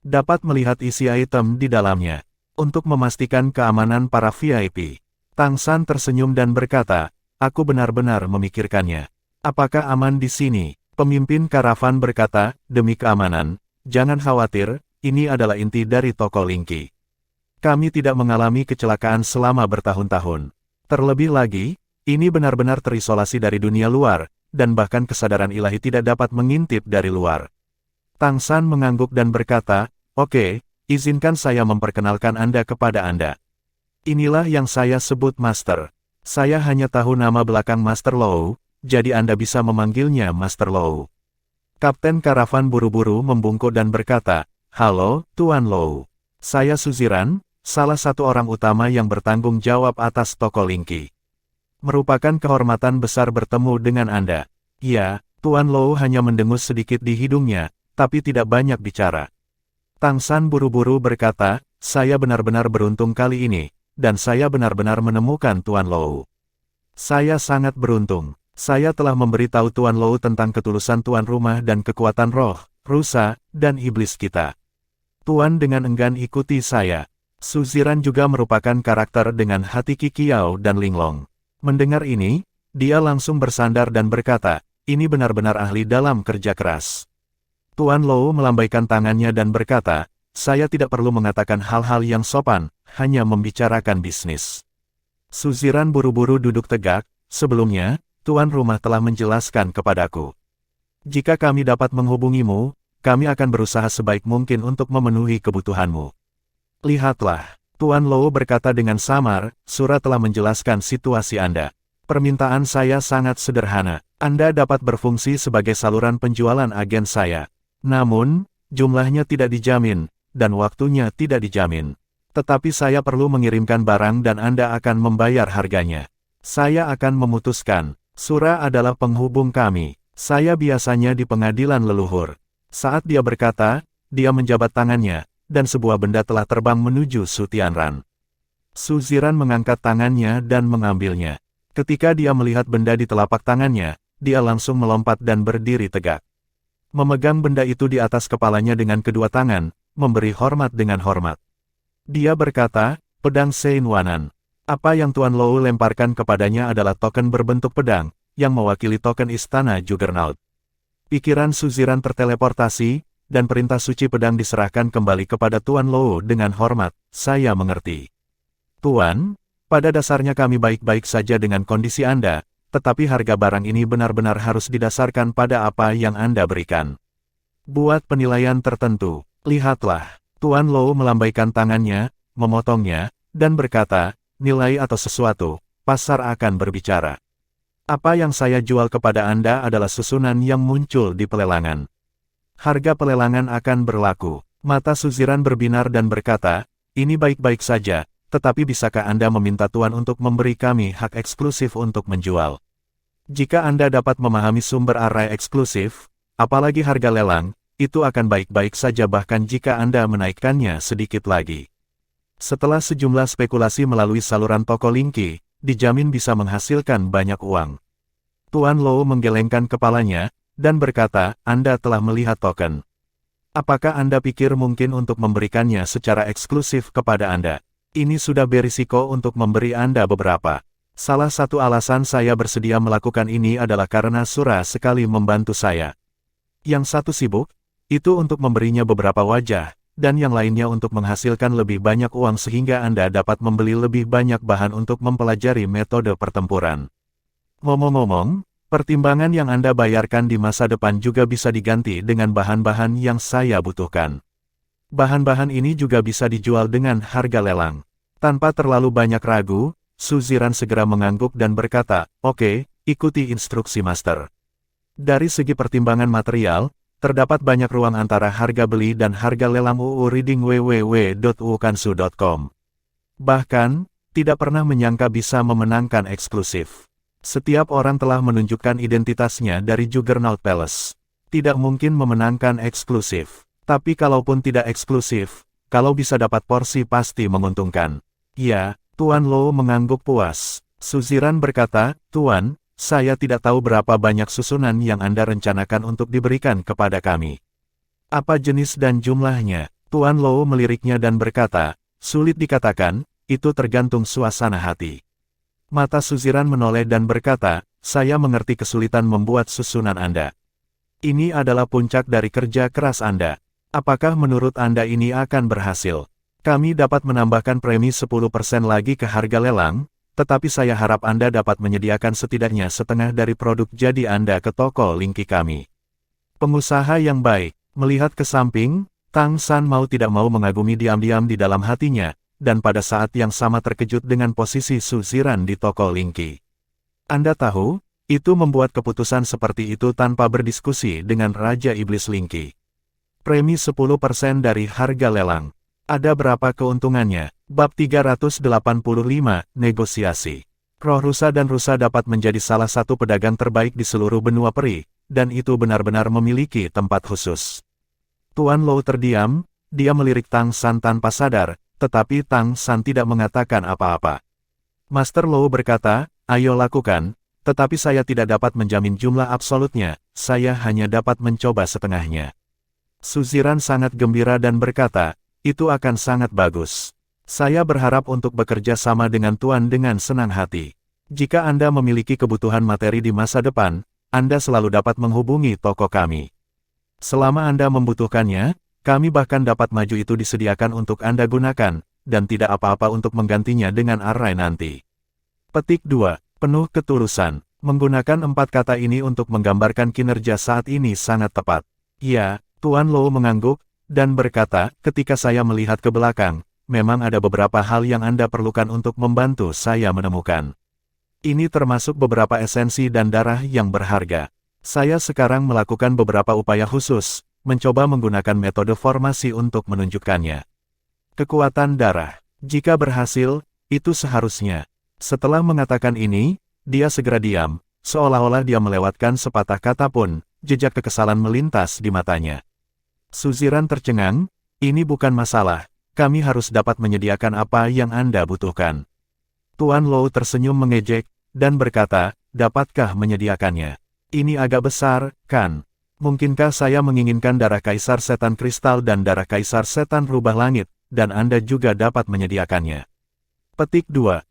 Dapat melihat isi item di dalamnya. Untuk memastikan keamanan para VIP, Tang San tersenyum dan berkata, "Aku benar-benar memikirkannya. Apakah aman di sini?" Pemimpin karavan berkata, "Demi keamanan, jangan khawatir, ini adalah inti dari toko Lingqi. Kami tidak mengalami kecelakaan selama bertahun-tahun. Terlebih lagi, ini benar-benar terisolasi dari dunia luar, dan bahkan kesadaran ilahi tidak dapat mengintip dari luar." Tang San mengangguk dan berkata, "Oke, izinkan saya memperkenalkan Anda kepada Anda. Inilah yang saya sebut Master. Saya hanya tahu nama belakang Master Lou, jadi Anda bisa memanggilnya Master Lou." Kapten karavan buru-buru membungkuk dan berkata, "Halo, Tuan Lou. Saya Suziran, salah satu orang utama yang bertanggung jawab atas toko Lingqi. Merupakan kehormatan besar bertemu dengan Anda." "Ya," Tuan Lou hanya mendengus sedikit di hidungnya, tapi tidak banyak bicara. Tang San buru-buru berkata, "Saya benar-benar beruntung kali ini, dan saya benar-benar menemukan Tuan Lou. Saya sangat beruntung. Saya telah memberitahu Tuan Lou tentang ketulusan tuan rumah dan kekuatan roh, rusa, dan iblis kita. Tuan dengan enggan ikuti saya." Suziran juga merupakan karakter dengan hati Qiqiao dan Linglong. Mendengar ini, dia langsung bersandar dan berkata, "Ini benar-benar ahli dalam kerja keras." Tuan Lou melambaikan tangannya dan berkata, "Saya tidak perlu mengatakan hal-hal yang sopan, hanya membicarakan bisnis." Suziran buru-buru duduk tegak. "Sebelumnya, tuan rumah telah menjelaskan kepadaku. Jika kami dapat menghubungimu, kami akan berusaha sebaik mungkin untuk memenuhi kebutuhanmu." "Lihatlah," Tuan Lou berkata dengan samar, "Surah telah menjelaskan situasi Anda. Permintaan saya sangat sederhana. Anda dapat berfungsi sebagai saluran penjualan agen saya. Namun, jumlahnya tidak dijamin, dan waktunya tidak dijamin. Tetapi saya perlu mengirimkan barang dan Anda akan membayar harganya. Saya akan memutuskan. Surah adalah penghubung kami. Saya biasanya di pengadilan leluhur." Saat dia berkata, dia menjabat tangannya, dan sebuah benda telah terbang menuju Su Tianran. Suziran mengangkat tangannya dan mengambilnya. Ketika dia melihat benda di telapak tangannya, dia langsung melompat dan berdiri tegak. Memegang benda itu di atas kepalanya dengan kedua tangan, memberi hormat dengan hormat. Dia berkata, "Pedang Sein Wanan. Apa yang Tuan Lou lemparkan kepadanya adalah token berbentuk pedang, yang mewakili token istana Juggernaut." Pikiran Suziran terteleportasi, dan perintah suci pedang diserahkan kembali kepada Tuan Lou dengan hormat. "Saya mengerti. Tuan, pada dasarnya kami baik-baik saja dengan kondisi Anda, tetapi harga barang ini benar-benar harus didasarkan pada apa yang Anda berikan. Buat penilaian tertentu, lihatlah." Tuan Lou melambaikan tangannya, memotongnya, dan berkata, "Nilai atau sesuatu, pasar akan berbicara." Apa yang saya jual kepada Anda adalah susunan yang muncul di pelelangan. Harga pelelangan akan berlaku. Mata Suziran berbinar dan berkata, ini baik-baik saja, tetapi bisakah Anda meminta Tuan untuk memberi kami hak eksklusif untuk menjual? Jika Anda dapat memahami sumber array eksklusif, apalagi harga lelang, itu akan baik-baik saja bahkan jika Anda menaikkannya sedikit lagi. Setelah sejumlah spekulasi melalui saluran toko Linky, dijamin bisa menghasilkan banyak uang. Tuan Low menggelengkan kepalanya, dan berkata, Anda telah melihat token. Apakah Anda pikir mungkin untuk memberikannya secara eksklusif kepada Anda? Ini sudah berisiko untuk memberi Anda beberapa. Salah satu alasan saya bersedia melakukan ini adalah karena Sura sekali membantu saya. Yang satu sibuk, itu untuk memberinya beberapa wajah, dan yang lainnya untuk menghasilkan lebih banyak uang sehingga Anda dapat membeli lebih banyak bahan untuk mempelajari metode pertempuran. Ngomong-ngomong, pertimbangan yang Anda bayarkan di masa depan juga bisa diganti dengan bahan-bahan yang saya butuhkan. Bahan-bahan ini juga bisa dijual dengan harga lelang. Tanpa terlalu banyak ragu, Suziran segera mengangguk dan berkata, oke, ikuti instruksi master. Dari segi pertimbangan material, terdapat banyak ruang antara harga beli dan harga lelang UU Reading www.uukansu.com. Bahkan, tidak pernah menyangka bisa memenangkan eksklusif. Setiap orang telah menunjukkan identitasnya dari Juggernaut Palace. Tidak mungkin memenangkan eksklusif. Tapi kalaupun tidak eksklusif, kalau bisa dapat porsi pasti menguntungkan. Ya, Tuan Low mengangguk puas. Suziran berkata, Tuan, saya tidak tahu berapa banyak susunan yang Anda rencanakan untuk diberikan kepada kami. Apa jenis dan jumlahnya? Tuan Low meliriknya dan berkata, sulit dikatakan, itu tergantung suasana hati. Mata Suziran menoleh dan berkata, saya mengerti kesulitan membuat susunan Anda. Ini adalah puncak dari kerja keras Anda. Apakah menurut Anda ini akan berhasil? Kami dapat menambahkan premi 10% lagi ke harga lelang, tetapi saya harap Anda dapat menyediakan setidaknya setengah dari produk jadi Anda ke toko Linky kami. Pengusaha yang baik, melihat ke samping, Tang San mau tidak mau mengagumi diam-diam di dalam hatinya, dan pada saat yang sama terkejut dengan posisi Suziran di toko Linky. Anda tahu, itu membuat keputusan seperti itu tanpa berdiskusi dengan Raja Iblis Linky. Premi 10% dari harga lelang. Ada berapa keuntungannya? Bab 385, Negosiasi. Roh rusa dan rusa dapat menjadi salah satu pedagang terbaik di seluruh benua peri, dan itu benar-benar memiliki tempat khusus. Tuan Low terdiam, dia melirik Tang San tanpa sadar, tetapi Tang San tidak mengatakan apa-apa. Master Low berkata, ayo lakukan, tetapi saya tidak dapat menjamin jumlah absolutnya, saya hanya dapat mencoba setengahnya. Suziran sangat gembira dan berkata, itu akan sangat bagus. Saya berharap untuk bekerja sama dengan Tuan dengan senang hati. Jika Anda memiliki kebutuhan materi di masa depan, Anda selalu dapat menghubungi toko kami. Selama Anda membutuhkannya, kami bahkan dapat maju itu disediakan untuk Anda gunakan, dan tidak apa-apa untuk menggantinya dengan array nanti. Petik 2. Penuh ketulusan. Menggunakan 4 kata ini untuk menggambarkan kinerja saat ini sangat tepat. Ya, Tuan Low mengangguk, dan berkata, ketika saya melihat ke belakang, memang ada beberapa hal yang Anda perlukan untuk membantu saya menemukan. Ini termasuk beberapa esensi dan darah yang berharga. Saya sekarang melakukan beberapa upaya khusus, mencoba menggunakan metode formasi untuk menunjukkannya. Kekuatan darah. Jika berhasil, itu seharusnya. Setelah mengatakan ini, dia segera diam, seolah-olah dia melewatkan sepatah kata pun, jejak kekesalan melintas di matanya. Suziran tercengang, ini bukan masalah. Kami harus dapat menyediakan apa yang Anda butuhkan. Tuan Low tersenyum mengejek, dan berkata, dapatkah menyediakannya? Ini agak besar, kan? Mungkinkah saya menginginkan darah Kaisar Setan Kristal dan darah Kaisar Setan Rubah Langit, dan Anda juga dapat menyediakannya? Petik 2.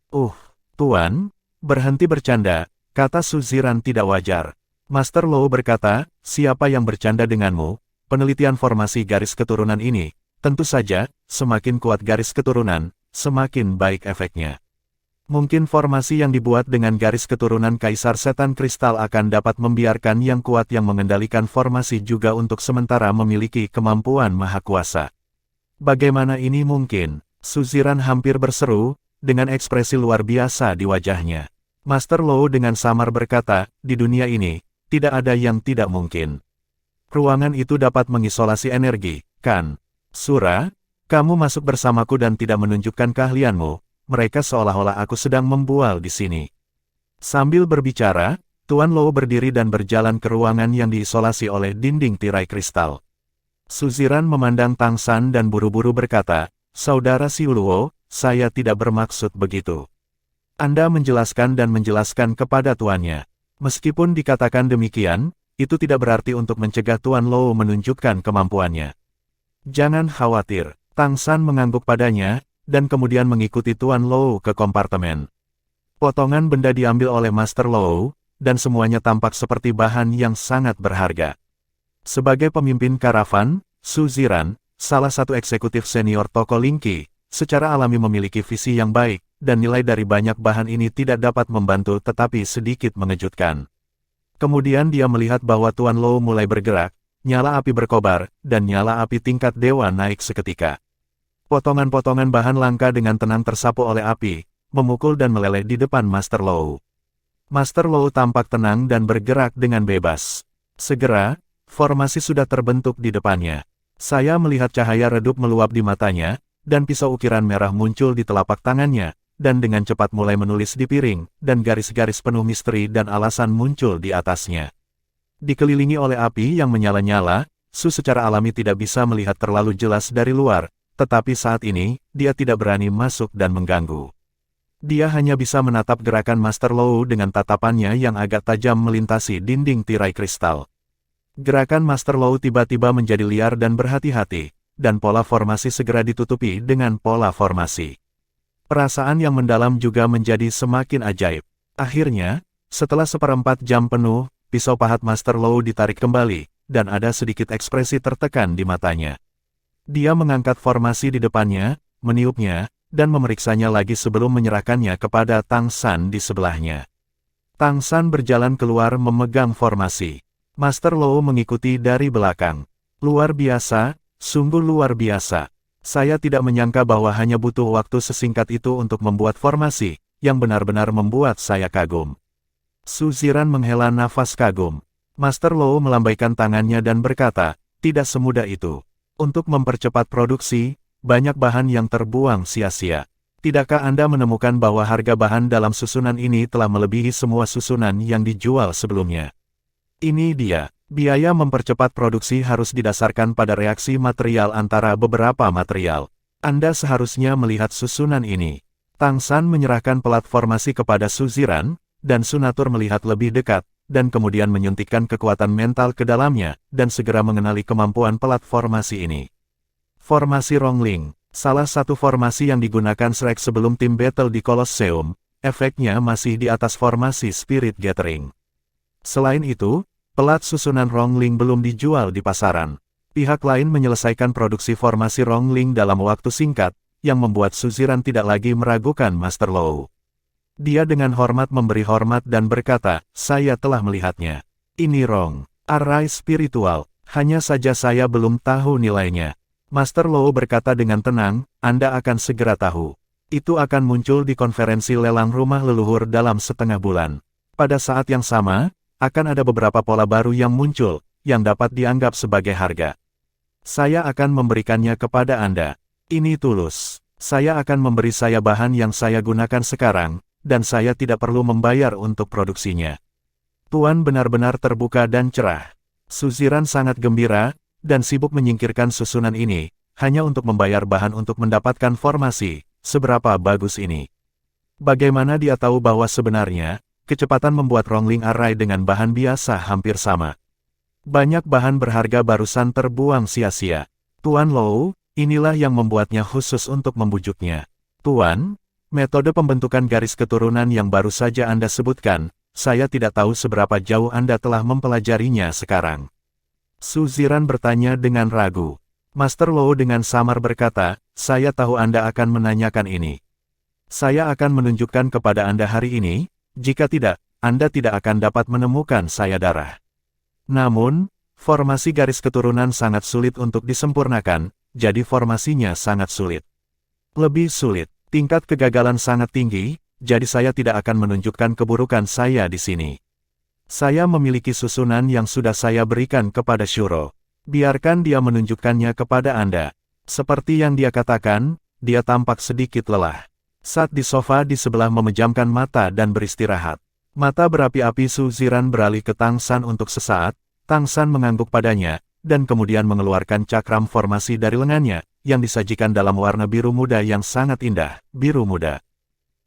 Tuan, berhenti bercanda, kata Suziran tidak wajar. Master Low berkata, siapa yang bercanda denganmu? Penelitian formasi garis keturunan ini, tentu saja, semakin kuat garis keturunan, semakin baik efeknya. Mungkin formasi yang dibuat dengan garis keturunan Kaisar Setan Kristal akan dapat membiarkan yang kuat yang mengendalikan formasi juga untuk sementara memiliki kemampuan maha kuasa. Bagaimana ini mungkin? Suziran hampir berseru, dengan ekspresi luar biasa di wajahnya. Master Low dengan samar berkata, di dunia ini, tidak ada yang tidak mungkin. Ruangan itu dapat mengisolasi energi, kan? Sura, kamu masuk bersamaku dan tidak menunjukkan keahlianmu, mereka seolah-olah aku sedang membual di sini. Sambil berbicara, Tuan Low berdiri dan berjalan ke ruangan yang diisolasi oleh dinding tirai kristal. Suziran memandang Tang San dan buru-buru berkata, Saudara Siuluo, saya tidak bermaksud begitu. Anda menjelaskan dan menjelaskan kepada tuannya. Meskipun dikatakan demikian, itu tidak berarti untuk mencegah Tuan Low menunjukkan kemampuannya. Jangan khawatir, Tang San mengangguk padanya, dan kemudian mengikuti Tuan Low ke kompartemen. Potongan benda diambil oleh Master Low, dan semuanya tampak seperti bahan yang sangat berharga. Sebagai pemimpin karavan, Suziran, salah satu eksekutif senior toko Lingqi, secara alami memiliki visi yang baik, dan nilai dari banyak bahan ini tidak dapat membantu tetapi sedikit mengejutkan. Kemudian dia melihat bahwa Tuan Low mulai bergerak, nyala api berkobar, dan nyala api tingkat dewa naik seketika. Potongan-potongan bahan langka dengan tenang tersapu oleh api, memukul dan meleleh di depan Master Low. Master Low tampak tenang dan bergerak dengan bebas. Segera, formasi sudah terbentuk di depannya. Saya melihat cahaya redup meluap di matanya, dan pisau ukiran merah muncul di telapak tangannya, dan dengan cepat mulai menulis di piring, dan garis-garis penuh misteri dan alasan muncul di atasnya. Dikelilingi oleh api yang menyala-nyala, Su secara alami tidak bisa melihat terlalu jelas dari luar, tetapi saat ini, dia tidak berani masuk dan mengganggu. Dia hanya bisa menatap gerakan Master Low dengan tatapannya yang agak tajam melintasi dinding tirai kristal. Gerakan Master Low tiba-tiba menjadi liar dan berhati-hati, dan pola formasi segera ditutupi dengan pola formasi. Perasaan yang mendalam juga menjadi semakin ajaib. Akhirnya, setelah 1/4 jam penuh, pisau pahat Master Low ditarik kembali, dan ada sedikit ekspresi tertekan di matanya. Dia mengangkat formasi di depannya, meniupnya, dan memeriksanya lagi sebelum menyerahkannya kepada Tang San di sebelahnya. Tang San berjalan keluar memegang formasi. Master Low mengikuti dari belakang. Luar biasa, sungguh luar biasa. Saya tidak menyangka bahwa hanya butuh waktu sesingkat itu untuk membuat formasi, yang benar-benar membuat saya kagum. Suziran menghela nafas kagum. Master Low melambaikan tangannya dan berkata, tidak semudah itu. Untuk mempercepat produksi, banyak bahan yang terbuang sia-sia. Tidakkah Anda menemukan bahwa harga bahan dalam susunan ini telah melebihi semua susunan yang dijual sebelumnya? Ini dia, biaya mempercepat produksi harus didasarkan pada reaksi material antara beberapa material. Anda seharusnya melihat susunan ini. Tang San menyerahkan pelat formasi kepada Suziran, dan Sunatur melihat lebih dekat, dan kemudian menyuntikkan kekuatan mental ke dalamnya, dan segera mengenali kemampuan pelat formasi ini. Formasi Rongling, salah satu formasi yang digunakan Shrek sebelum tim battle di Colosseum, efeknya masih di atas formasi Spirit Gathering. Selain itu, pelat susunan Rongling belum dijual di pasaran. Pihak lain menyelesaikan produksi formasi Rongling dalam waktu singkat, yang membuat Suziran tidak lagi meragukan Master Low. Dia dengan hormat memberi hormat dan berkata, saya telah melihatnya. Ini Rong, arai spiritual, hanya saja saya belum tahu nilainya. Master Low berkata dengan tenang, Anda akan segera tahu. Itu akan muncul di konferensi lelang rumah leluhur dalam setengah bulan. Pada saat yang sama, akan ada beberapa pola baru yang muncul, yang dapat dianggap sebagai harga. Saya akan memberikannya kepada Anda. Ini tulus. Saya akan memberi saya bahan yang saya gunakan sekarang, dan saya tidak perlu membayar untuk produksinya. Tuan benar-benar terbuka dan cerah. Suziran sangat gembira, dan sibuk menyingkirkan susunan ini, hanya untuk membayar bahan untuk mendapatkan formasi, seberapa bagus ini. Bagaimana dia tahu bahwa sebenarnya, kecepatan membuat Rongling Array dengan bahan biasa hampir sama. Banyak bahan berharga barusan terbuang sia-sia. Tuan Low, inilah yang membuatnya khusus untuk membujuknya. Tuan, metode pembentukan garis keturunan yang baru saja Anda sebutkan, saya tidak tahu seberapa jauh Anda telah mempelajarinya sekarang. Suziran bertanya dengan ragu. Master Low dengan samar berkata, saya tahu Anda akan menanyakan ini. Saya akan menunjukkan kepada Anda hari ini, jika tidak, Anda tidak akan dapat menemukan saya darah. Namun, formasi garis keturunan sangat sulit untuk disempurnakan, jadi formasinya sangat sulit. Lebih sulit, tingkat kegagalan sangat tinggi, jadi saya tidak akan menunjukkan keburukan saya di sini. Saya memiliki susunan yang sudah saya berikan kepada Shuro. Biarkan dia menunjukkannya kepada Anda. Seperti yang dia katakan, dia tampak sedikit lelah. Saat di sofa di sebelah memejamkan mata dan beristirahat. Mata berapi-api Su Ziran beralih ke Tang San untuk sesaat. Tang San mengangguk padanya, dan kemudian mengeluarkan cakram formasi dari lengannya, yang disajikan dalam warna biru muda yang sangat indah, biru muda.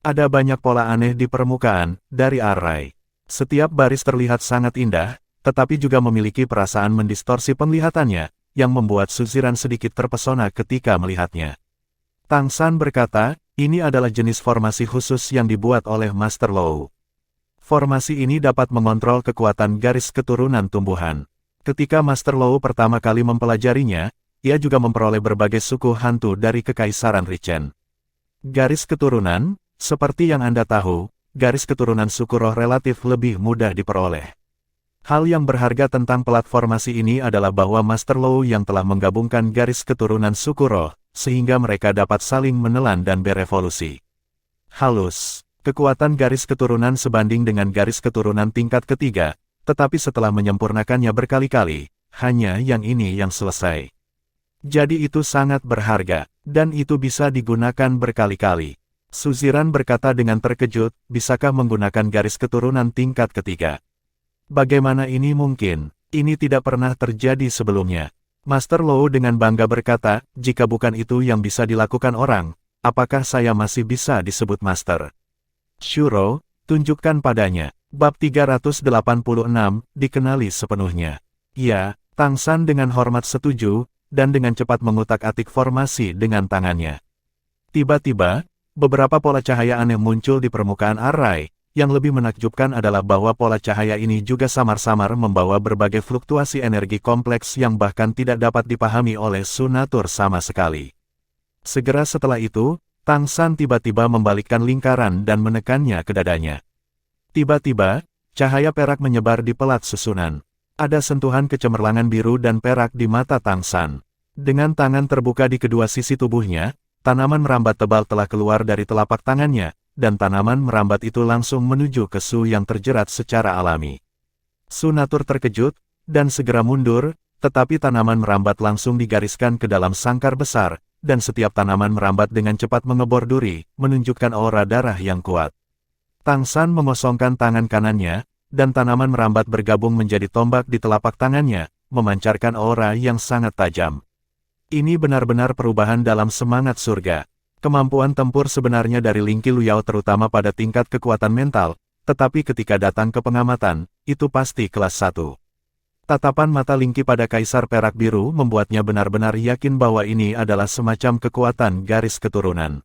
Ada banyak pola aneh di permukaan, dari Arrai. Setiap baris terlihat sangat indah, tetapi juga memiliki perasaan mendistorsi penglihatannya, yang membuat Su Ziran sedikit terpesona ketika melihatnya. Tang San berkata, ini adalah jenis formasi khusus yang dibuat oleh Master Lou. Formasi ini dapat mengontrol kekuatan garis keturunan tumbuhan. Ketika Master Lou pertama kali mempelajarinya, ia juga memperoleh berbagai suku hantu dari Kekaisaran Richen. Garis keturunan, seperti yang Anda tahu, garis keturunan suku roh relatif lebih mudah diperoleh. Hal yang berharga tentang platformasi ini adalah bahwa Master Lou yang telah menggabungkan garis keturunan suku roh, sehingga mereka dapat saling menelan dan berevolusi. Halus, kekuatan garis keturunan sebanding dengan garis keturunan tingkat ketiga, tetapi setelah menyempurnakannya berkali-kali, hanya yang ini yang selesai. Jadi itu sangat berharga, dan itu bisa digunakan berkali-kali. Su Ziran berkata dengan terkejut, bisakah menggunakan garis keturunan tingkat ketiga? Bagaimana ini mungkin? Ini tidak pernah terjadi sebelumnya. Master Lou dengan bangga berkata, jika bukan itu yang bisa dilakukan orang, apakah saya masih bisa disebut Master? Shuro, tunjukkan padanya. Bab 386, dikenali sepenuhnya. Ya, Tang San dengan hormat setuju, dan dengan cepat mengutak-atik formasi dengan tangannya. Tiba-tiba, beberapa pola cahaya aneh muncul di permukaan Arrai. Yang lebih menakjubkan adalah bahwa pola cahaya ini juga samar-samar membawa berbagai fluktuasi energi kompleks yang bahkan tidak dapat dipahami oleh Sunatur sama sekali. Segera setelah itu, Tang San tiba-tiba membalikkan lingkaran dan menekannya ke dadanya. Tiba-tiba, cahaya perak menyebar di pelat susunan. Ada sentuhan kecemerlangan biru dan perak di mata Tang San. Dengan tangan terbuka di kedua sisi tubuhnya, tanaman merambat tebal telah keluar dari telapak tangannya, dan tanaman merambat itu langsung menuju ke Su yang terjerat secara alami. Sunatur terkejut, dan segera mundur, tetapi tanaman merambat langsung digariskan ke dalam sangkar besar, dan setiap tanaman merambat dengan cepat mengebor duri, menunjukkan aura darah yang kuat. Tang San mengosongkan tangan kanannya, dan tanaman merambat bergabung menjadi tombak di telapak tangannya, memancarkan aura yang sangat tajam. Ini benar-benar perubahan dalam semangat surga. Kemampuan tempur sebenarnya dari Ling Qiluyao terutama pada tingkat kekuatan mental, tetapi ketika datang ke pengamatan, itu pasti kelas 1. Tatapan mata Ling Qi pada Kaisar Perak Biru membuatnya benar-benar yakin bahwa ini adalah semacam kekuatan garis keturunan.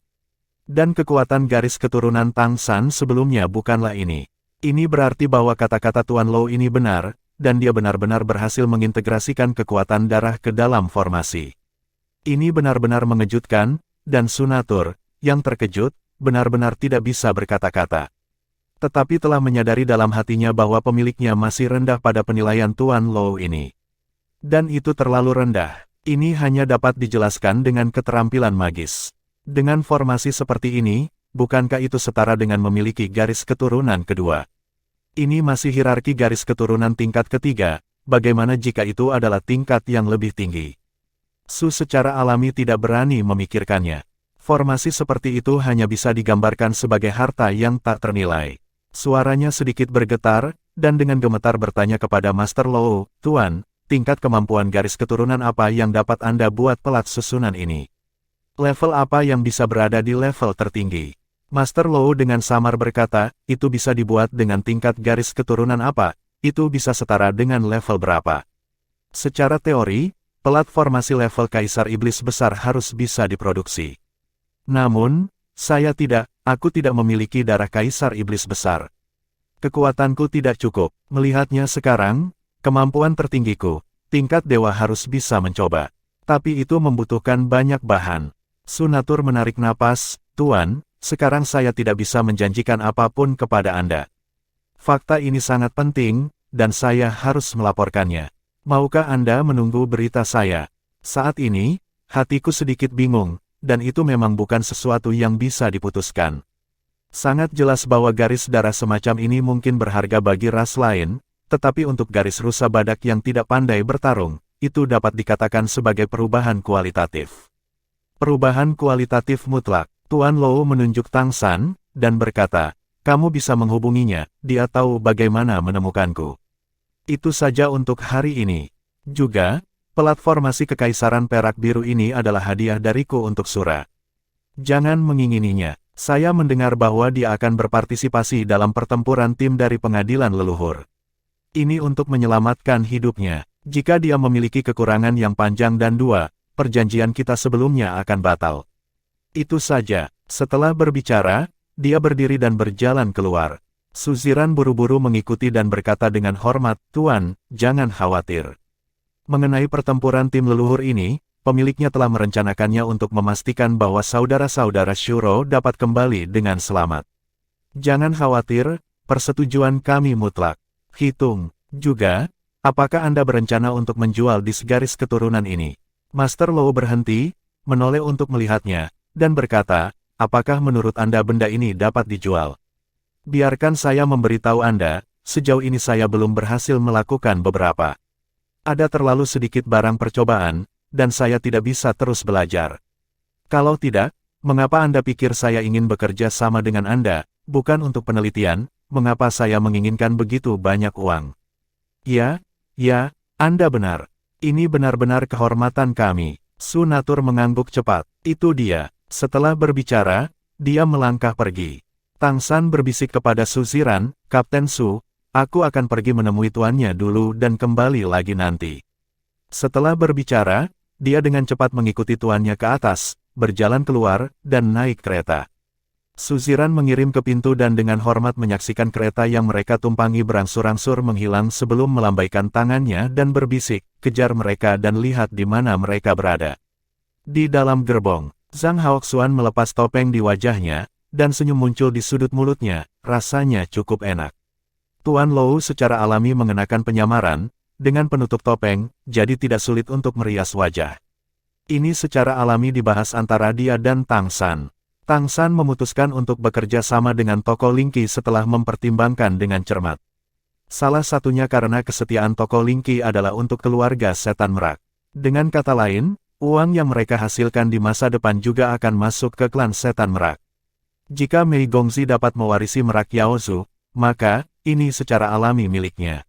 Dan kekuatan garis keturunan Tang San sebelumnya bukanlah ini. Ini berarti bahwa kata-kata Tuan Lou ini benar, dan dia benar-benar berhasil mengintegrasikan kekuatan darah ke dalam formasi. Ini benar-benar mengejutkan, dan Sunatur, yang terkejut, benar-benar tidak bisa berkata-kata. Tetapi telah menyadari dalam hatinya bahwa pemiliknya masih rendah pada penilaian Tuan Lou ini. Dan itu terlalu rendah. Ini hanya dapat dijelaskan dengan keterampilan magis. Dengan formasi seperti ini, bukankah itu setara dengan memiliki garis keturunan kedua? Ini masih hierarki garis keturunan tingkat ketiga, bagaimana jika itu adalah tingkat yang lebih tinggi? Su secara alami tidak berani memikirkannya. Formasi seperti itu hanya bisa digambarkan sebagai harta yang tak ternilai. Suaranya sedikit bergetar, dan dengan gemetar bertanya kepada Master Lou, Tuan, tingkat kemampuan garis keturunan apa yang dapat Anda buat pelat susunan ini? Level apa yang bisa berada di level tertinggi? Master Lou dengan samar berkata, itu bisa dibuat dengan tingkat garis keturunan apa, itu bisa setara dengan level berapa. Secara teori, pelat formasi level Kaisar Iblis Besar harus bisa diproduksi. Namun, aku tidak memiliki darah Kaisar Iblis Besar. Kekuatanku tidak cukup. Melihatnya sekarang, kemampuan tertinggiku, tingkat dewa harus bisa mencoba. Tapi itu membutuhkan banyak bahan. Sunatur menarik napas, Tuan, sekarang saya tidak bisa menjanjikan apapun kepada Anda. Fakta ini sangat penting, dan saya harus melaporkannya. Maukah Anda menunggu berita saya? Saat ini, hatiku sedikit bingung, dan itu memang bukan sesuatu yang bisa diputuskan. Sangat jelas bahwa garis darah semacam ini mungkin berharga bagi ras lain, tetapi untuk garis rusa badak yang tidak pandai bertarung, itu dapat dikatakan sebagai perubahan kualitatif. Perubahan kualitatif mutlak. Tuan Lou menunjuk Tang San, dan berkata, kamu bisa menghubunginya, dia tahu bagaimana menemukanku. Itu saja untuk hari ini. Juga, platformasi Kekaisaran Perak Biru ini adalah hadiah dariku untuk Sura. Jangan mengingininya. Saya mendengar bahwa dia akan berpartisipasi dalam pertempuran tim dari pengadilan leluhur. Ini untuk menyelamatkan hidupnya. Jika dia memiliki kekurangan yang panjang dan perjanjian kita sebelumnya akan batal. Itu saja. Setelah berbicara, dia berdiri dan berjalan keluar. Suziran buru-buru mengikuti dan berkata dengan hormat, Tuan, jangan khawatir. Mengenai pertempuran tim leluhur ini, pemiliknya telah merencanakannya untuk memastikan bahwa saudara-saudara Shuro dapat kembali dengan selamat. Jangan khawatir, persetujuan kami mutlak. Hitung. Juga, apakah Anda berencana untuk menjual disk garis keturunan ini? Master Lou berhenti, menoleh untuk melihatnya, dan berkata, apakah menurut Anda benda ini dapat dijual? Biarkan saya memberitahu Anda, sejauh ini saya belum berhasil melakukan beberapa. Ada terlalu sedikit barang percobaan, dan saya tidak bisa terus belajar. Kalau tidak, mengapa Anda pikir saya ingin bekerja sama dengan Anda, bukan untuk penelitian, mengapa saya menginginkan begitu banyak uang? Ya, Anda benar. Ini benar-benar kehormatan kami. Su Natur mengangguk cepat. Itu dia. Setelah berbicara, dia melangkah pergi. Tang San berbisik kepada Su Ziran, Kapten Su, aku akan pergi menemui tuannya dulu dan kembali lagi nanti. Setelah berbicara, dia dengan cepat mengikuti tuannya ke atas, berjalan keluar, dan naik kereta. Su Ziran mengirim ke pintu dan dengan hormat menyaksikan kereta yang mereka tumpangi berangsur-angsur menghilang sebelum melambaikan tangannya dan berbisik, kejar mereka dan lihat di mana mereka berada. Di dalam gerbong, Zhang Haoxuan melepas topeng di wajahnya, dan senyum muncul di sudut mulutnya, rasanya cukup enak. Tuan Lou secara alami mengenakan penyamaran, dengan penutup topeng, jadi tidak sulit untuk merias wajah. Ini secara alami dibahas antara dia dan Tang San. Tang San memutuskan untuk bekerja sama dengan Toko Lingqi setelah mempertimbangkan dengan cermat. Salah satunya karena kesetiaan Toko Lingqi adalah untuk keluarga Setan Merak. Dengan kata lain, uang yang mereka hasilkan di masa depan juga akan masuk ke klan Setan Merak. Jika Mei Gongzi dapat mewarisi Merak Yaozu, maka, ini secara alami miliknya.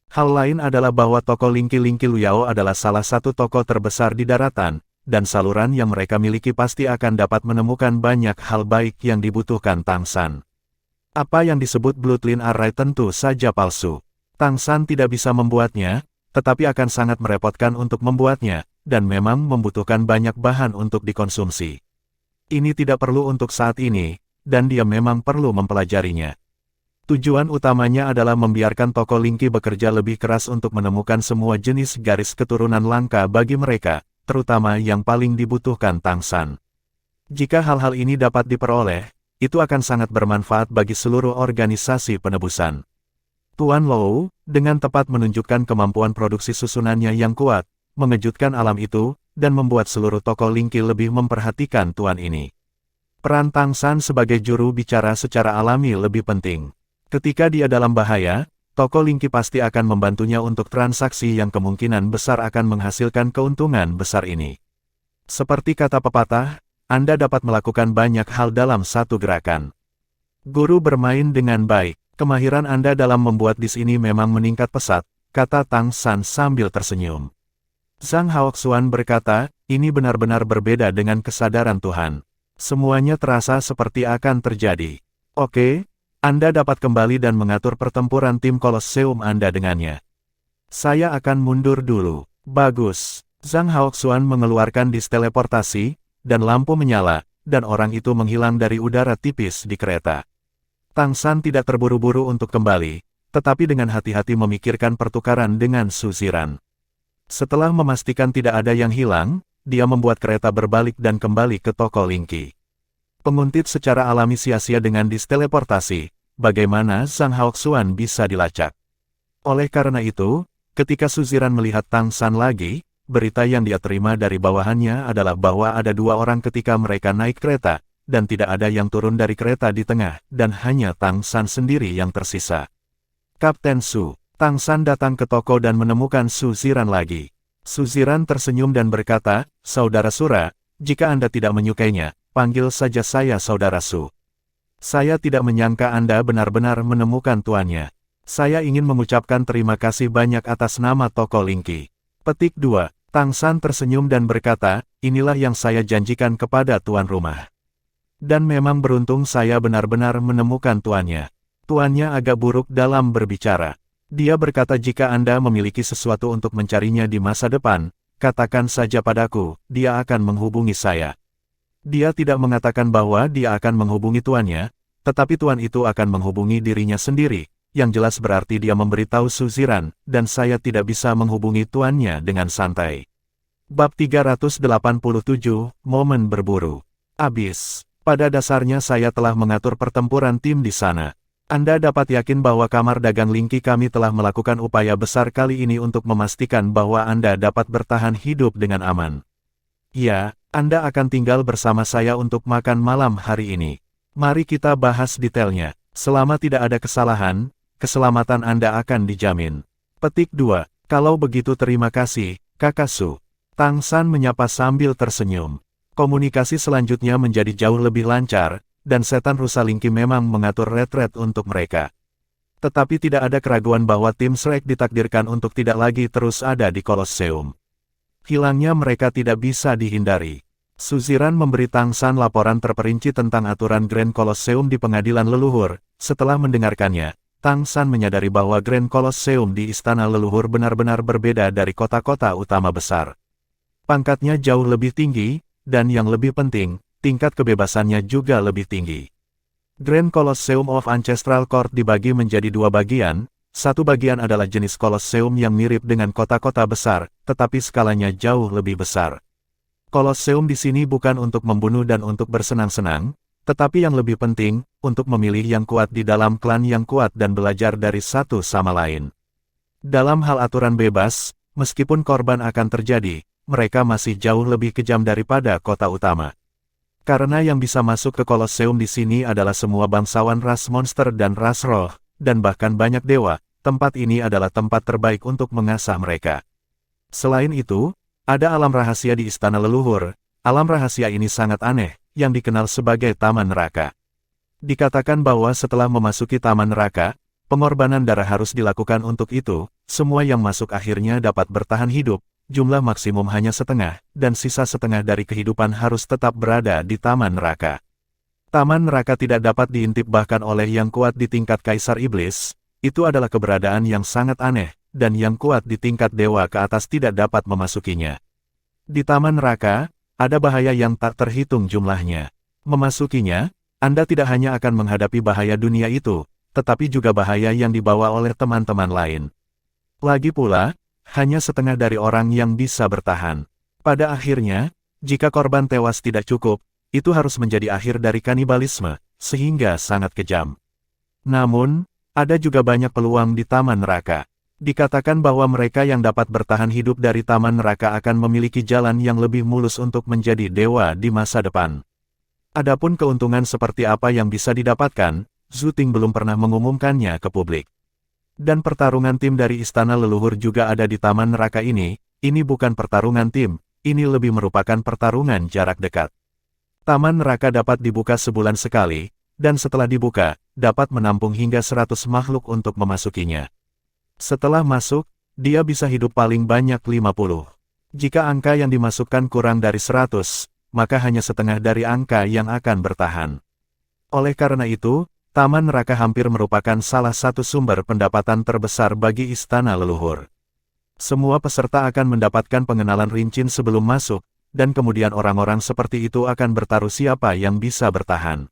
Hal lain adalah bahwa Toko Lingqi Luyao adalah salah satu toko terbesar di daratan, dan saluran yang mereka miliki pasti akan dapat menemukan banyak hal baik yang dibutuhkan Tang San. Apa yang disebut Bloodline Array tentu saja palsu. Tang San tidak bisa membuatnya, tetapi akan sangat merepotkan untuk membuatnya, dan memang membutuhkan banyak bahan untuk dikonsumsi. Ini tidak perlu untuk saat ini, dan dia memang perlu mempelajarinya. Tujuan utamanya adalah membiarkan Toko Lingqi bekerja lebih keras untuk menemukan semua jenis garis keturunan langka bagi mereka, terutama yang paling dibutuhkan Tang San. Jika hal-hal ini dapat diperoleh, itu akan sangat bermanfaat bagi seluruh organisasi penebusan. Tuan Lou, dengan tepat menunjukkan kemampuan produksi susunannya yang kuat, mengejutkan alam itu, dan membuat seluruh Toko Lingqi lebih memperhatikan tuan ini. Peran Tang San sebagai juru bicara secara alami lebih penting. Ketika dia dalam bahaya, Toko Lingqi pasti akan membantunya untuk transaksi yang kemungkinan besar akan menghasilkan keuntungan besar ini. Seperti kata pepatah, Anda dapat melakukan banyak hal dalam satu gerakan. Guru bermain dengan baik. Kemahiran Anda dalam membuat disk ini memang meningkat pesat, kata Tang San sambil tersenyum. Zhang Haoxuan berkata, ini benar-benar berbeda dengan kesadaran Tuhan. Semuanya terasa seperti akan terjadi. Oke. Anda dapat kembali dan mengatur pertempuran tim Kolosseum Anda dengannya. Saya akan mundur dulu. Bagus. Zhang Haoxuan mengeluarkan disk teleportasi, dan lampu menyala, dan orang itu menghilang dari udara tipis di kereta. Tang San tidak terburu-buru untuk kembali, tetapi dengan hati-hati memikirkan pertukaran dengan Su Ziran. Setelah memastikan tidak ada yang hilang, dia membuat kereta berbalik dan kembali ke Toko Lingqi. Penguntit secara alami sia-sia dengan disk teleportasi, bagaimana Zhang Haoxuan bisa dilacak? Oleh karena itu, ketika Su Ziran melihat Tang San lagi, berita yang dia terima dari bawahannya adalah bahwa ada dua orang ketika mereka naik kereta, dan tidak ada yang turun dari kereta di tengah, dan hanya Tang San sendiri yang tersisa. Kapten Su. Tang San datang ke toko dan menemukan Su Ziran lagi. Su Ziran tersenyum dan berkata, "Saudara Sura, jika Anda tidak menyukainya, panggil saja saya Saudara Su. Saya tidak menyangka Anda benar-benar menemukan tuannya. Saya ingin mengucapkan terima kasih banyak atas nama toko Linky." Petik 2. Tang San tersenyum dan berkata, "Inilah yang saya janjikan kepada tuan rumah. Dan memang beruntung saya benar-benar menemukan tuannya." Tuannya agak buruk dalam berbicara. Dia berkata, "Jika Anda memiliki sesuatu untuk mencarinya di masa depan, katakan saja padaku, dia akan menghubungi saya." Dia tidak mengatakan bahwa dia akan menghubungi tuannya, tetapi tuan itu akan menghubungi dirinya sendiri, yang jelas berarti dia memberitahu Su Ziran, dan saya tidak bisa menghubungi tuannya dengan santai. Bab 387, Momen Berburu. Abis. Pada dasarnya saya telah mengatur pertempuran tim di sana. Anda dapat yakin bahwa kamar dagang Linky kami telah melakukan upaya besar kali ini untuk memastikan bahwa Anda dapat bertahan hidup dengan aman. Ya, Anda akan tinggal bersama saya untuk makan malam hari ini. Mari kita bahas detailnya. Selama tidak ada kesalahan, keselamatan Anda akan dijamin. Petik 2. Kalau begitu terima kasih, Kakak Su. Tang San menyapa sambil tersenyum. Komunikasi selanjutnya menjadi jauh lebih lancar, dan setan rusa Linky memang mengatur retret untuk mereka. Tetapi tidak ada keraguan bahwa tim Shrek ditakdirkan untuk tidak lagi terus ada di Kolosseum. Hilangnya mereka tidak bisa dihindari. Su Ziran memberi Tang San laporan terperinci tentang aturan Grand Colosseum di pengadilan leluhur. Setelah mendengarkannya, Tang San menyadari bahwa Grand Colosseum di Istana Leluhur benar-benar berbeda dari kota-kota utama besar. Pangkatnya jauh lebih tinggi, dan yang lebih penting, tingkat kebebasannya juga lebih tinggi. Grand Colosseum of Ancestral Court dibagi menjadi dua bagian. Satu bagian adalah jenis Colosseum yang mirip dengan kota-kota besar, tetapi skalanya jauh lebih besar. Colosseum di sini bukan untuk membunuh dan untuk bersenang-senang, tetapi yang lebih penting, untuk memilih yang kuat di dalam klan yang kuat dan belajar dari satu sama lain. Dalam hal aturan bebas, meskipun korban akan terjadi, mereka masih jauh lebih kejam daripada kota utama. Karena yang bisa masuk ke Colosseum di sini adalah semua bangsawan ras monster dan ras roh, dan bahkan banyak dewa, tempat ini adalah tempat terbaik untuk mengasah mereka. Selain itu, ada alam rahasia di Istana Leluhur. Alam rahasia ini sangat aneh, yang dikenal sebagai Taman Neraka. Dikatakan bahwa setelah memasuki Taman Neraka, pengorbanan darah harus dilakukan untuk itu, semua yang masuk akhirnya dapat bertahan hidup. Jumlah maksimum hanya setengah, dan sisa setengah dari kehidupan harus tetap berada di Taman Neraka. Taman Neraka tidak dapat diintip bahkan oleh yang kuat di tingkat Kaisar Iblis. Itu adalah keberadaan yang sangat aneh, dan yang kuat di tingkat dewa ke atas tidak dapat memasukinya. Di Taman Neraka, ada bahaya yang tak terhitung jumlahnya. Memasukinya, Anda tidak hanya akan menghadapi bahaya dunia itu, tetapi juga bahaya yang dibawa oleh teman-teman lain. Lagi pula, hanya setengah dari orang yang bisa bertahan. Pada akhirnya, jika korban tewas tidak cukup, itu harus menjadi akhir dari kanibalisme, sehingga sangat kejam. Namun, ada juga banyak peluang di Taman Neraka. Dikatakan bahwa mereka yang dapat bertahan hidup dari Taman Neraka akan memiliki jalan yang lebih mulus untuk menjadi dewa di masa depan. Adapun keuntungan seperti apa yang bisa didapatkan, Zhu Ting belum pernah mengumumkannya ke publik. Dan pertarungan tim dari Istana Leluhur juga ada di Taman Neraka ini bukan pertarungan tim, ini lebih merupakan pertarungan jarak dekat. Taman Neraka dapat dibuka sebulan sekali, dan setelah dibuka, dapat menampung hingga 100 makhluk untuk memasukinya. Setelah masuk, dia bisa hidup paling banyak 50. Jika angka yang dimasukkan kurang dari 100, maka hanya setengah dari angka yang akan bertahan. Oleh karena itu, Taman Neraka hampir merupakan salah satu sumber pendapatan terbesar bagi Istana Leluhur. Semua peserta akan mendapatkan pengenalan rinci sebelum masuk, dan kemudian orang-orang seperti itu akan bertaruh siapa yang bisa bertahan.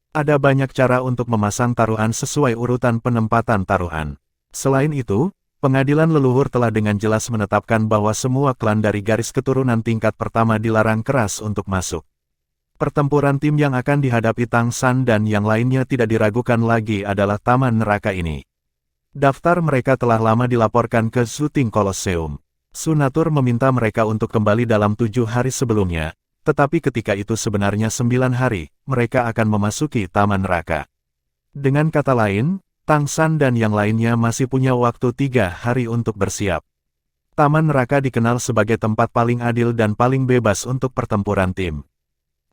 Ada banyak cara untuk memasang taruhan sesuai urutan penempatan taruhan. Selain itu, pengadilan leluhur telah dengan jelas menetapkan bahwa semua klan dari garis keturunan tingkat pertama dilarang keras untuk masuk. Pertempuran tim yang akan dihadapi Tang San dan yang lainnya tidak diragukan lagi adalah Taman Neraka ini. Daftar mereka telah lama dilaporkan ke Zhu Ting Colosseum. Sunatur meminta mereka untuk kembali dalam 7 hari sebelumnya, tetapi ketika itu sebenarnya 9 hari, mereka akan memasuki taman neraka. Dengan kata lain, Tang San dan yang lainnya masih punya waktu 3 hari untuk bersiap. Taman neraka dikenal sebagai tempat paling adil dan paling bebas untuk pertempuran tim.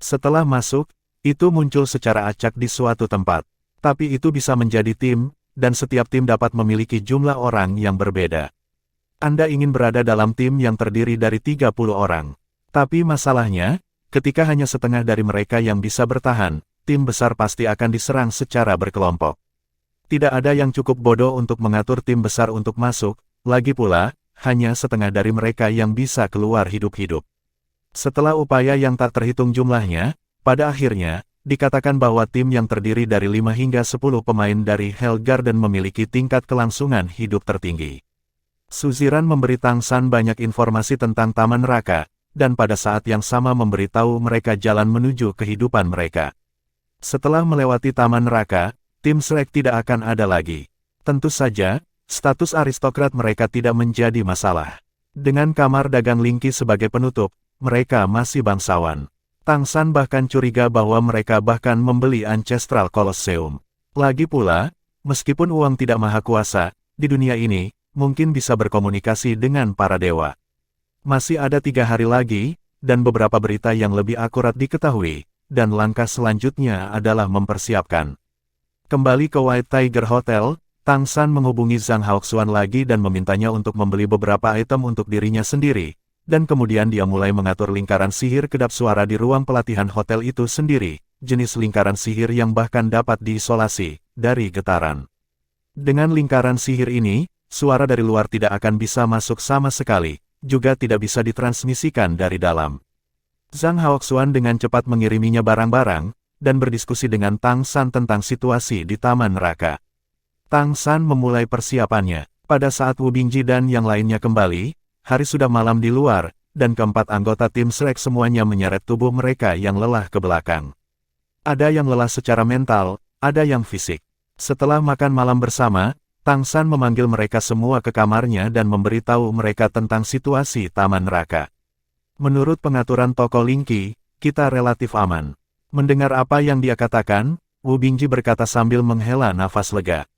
Setelah masuk, itu muncul secara acak di suatu tempat. Tapi itu bisa menjadi tim, dan setiap tim dapat memiliki jumlah orang yang berbeda. Anda ingin berada dalam tim yang terdiri dari 30 orang. Tapi masalahnya, ketika hanya setengah dari mereka yang bisa bertahan, tim besar pasti akan diserang secara berkelompok. Tidak ada yang cukup bodoh untuk mengatur tim besar untuk masuk, lagi pula, hanya setengah dari mereka yang bisa keluar hidup-hidup. Setelah upaya yang tak terhitung jumlahnya, pada akhirnya, dikatakan bahwa tim yang terdiri dari 5 hingga 10 pemain dari Hell Garden memiliki tingkat kelangsungan hidup tertinggi. Suziran memberi Tang San banyak informasi tentang taman neraka, dan pada saat yang sama memberitahu mereka jalan menuju kehidupan mereka. Setelah melewati taman neraka, tim Shrek tidak akan ada lagi. Tentu saja, status aristokrat mereka tidak menjadi masalah. Dengan kamar dagang Linky sebagai penutup, mereka masih bangsawan. Tang San bahkan curiga bahwa mereka bahkan membeli Ancestral Colosseum. Lagi pula, meskipun uang tidak maha kuasa, di dunia ini, mungkin bisa berkomunikasi dengan para dewa. Masih ada 3 hari lagi, dan beberapa berita yang lebih akurat diketahui, dan langkah selanjutnya adalah mempersiapkan. Kembali ke White Tiger Hotel, Tang San menghubungi Zhang Haoxuan lagi dan memintanya untuk membeli beberapa item untuk dirinya sendiri, dan kemudian dia mulai mengatur lingkaran sihir kedap suara di ruang pelatihan hotel itu sendiri, jenis lingkaran sihir yang bahkan dapat diisolasi dari getaran. Dengan lingkaran sihir ini, suara dari luar tidak akan bisa masuk sama sekali, juga tidak bisa ditransmisikan dari dalam. Zhang Haoxuan dengan cepat mengiriminya barang-barang, dan berdiskusi dengan Tang San tentang situasi di taman neraka. Tang San memulai persiapannya. Pada saat Wu Bingji dan yang lainnya kembali, hari sudah malam di luar, dan keempat anggota tim Shrek semuanya menyeret tubuh mereka yang lelah ke belakang. Ada yang lelah secara mental, ada yang fisik. Setelah makan malam bersama, Tang San memanggil mereka semua ke kamarnya dan memberitahu mereka tentang situasi taman neraka. Menurut pengaturan toko Linky, kita relatif aman. Mendengar apa yang dia katakan, Wu Bingji berkata sambil menghela nafas lega.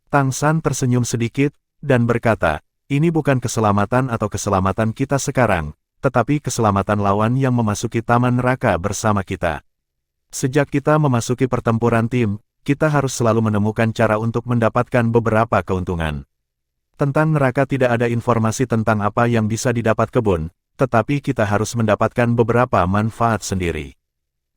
Tang San tersenyum sedikit, dan berkata, ini bukan keselamatan atau keselamatan kita sekarang, tetapi keselamatan lawan yang memasuki taman neraka bersama kita. Sejak kita memasuki pertempuran tim, kita harus selalu menemukan cara untuk mendapatkan beberapa keuntungan. Tentang neraka tidak ada informasi tentang apa yang bisa didapat kebun, tetapi kita harus mendapatkan beberapa manfaat sendiri.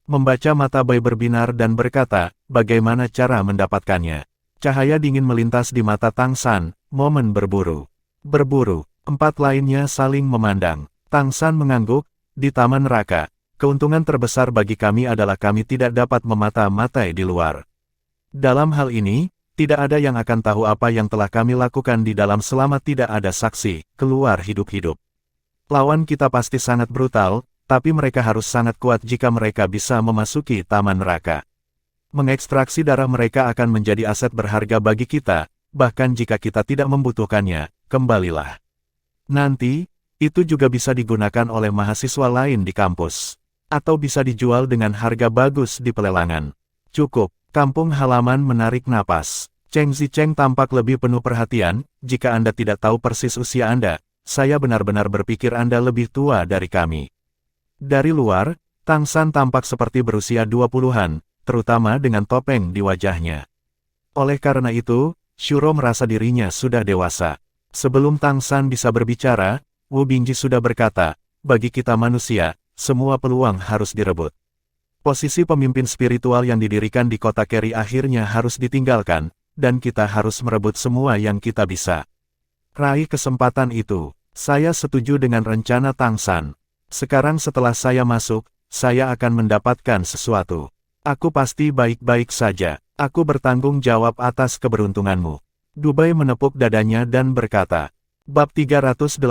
Membaca mata Bai berbinar dan berkata, bagaimana cara mendapatkannya? Cahaya dingin melintas di mata Tang San, momen berburu. Berburu, 4 lainnya saling memandang. Tang San mengangguk, di taman neraka, keuntungan terbesar bagi kami adalah kami tidak dapat memata-matai di luar. Dalam hal ini, tidak ada yang akan tahu apa yang telah kami lakukan di dalam selama tidak ada saksi, keluar hidup-hidup. Lawan kita pasti sangat brutal, tapi mereka harus sangat kuat jika mereka bisa memasuki taman neraka. Mengekstraksi darah mereka akan menjadi aset berharga bagi kita, bahkan jika kita tidak membutuhkannya, kembalilah. Nanti, itu juga bisa digunakan oleh mahasiswa lain di kampus. Atau bisa dijual dengan harga bagus di pelelangan. Cukup, kampung halaman menarik napas. Cheng Zicheng tampak lebih penuh perhatian, jika Anda tidak tahu persis usia Anda, saya benar-benar berpikir Anda lebih tua dari kami. Dari luar, Tang San tampak seperti berusia 20-an, terutama dengan topeng di wajahnya. Oleh karena itu, Shuro merasa dirinya sudah dewasa. Sebelum Tang San bisa berbicara, Wu Bingji sudah berkata, bagi kita manusia, semua peluang harus direbut. Posisi pemimpin spiritual yang didirikan di kota Keri akhirnya harus ditinggalkan, dan kita harus merebut semua yang kita bisa. Raih kesempatan itu. Saya setuju dengan rencana Tang San. Sekarang setelah saya masuk, saya akan mendapatkan sesuatu. Aku pasti baik-baik saja. Aku bertanggung jawab atas keberuntunganmu. Dubai menepuk dadanya dan berkata, Bab 388,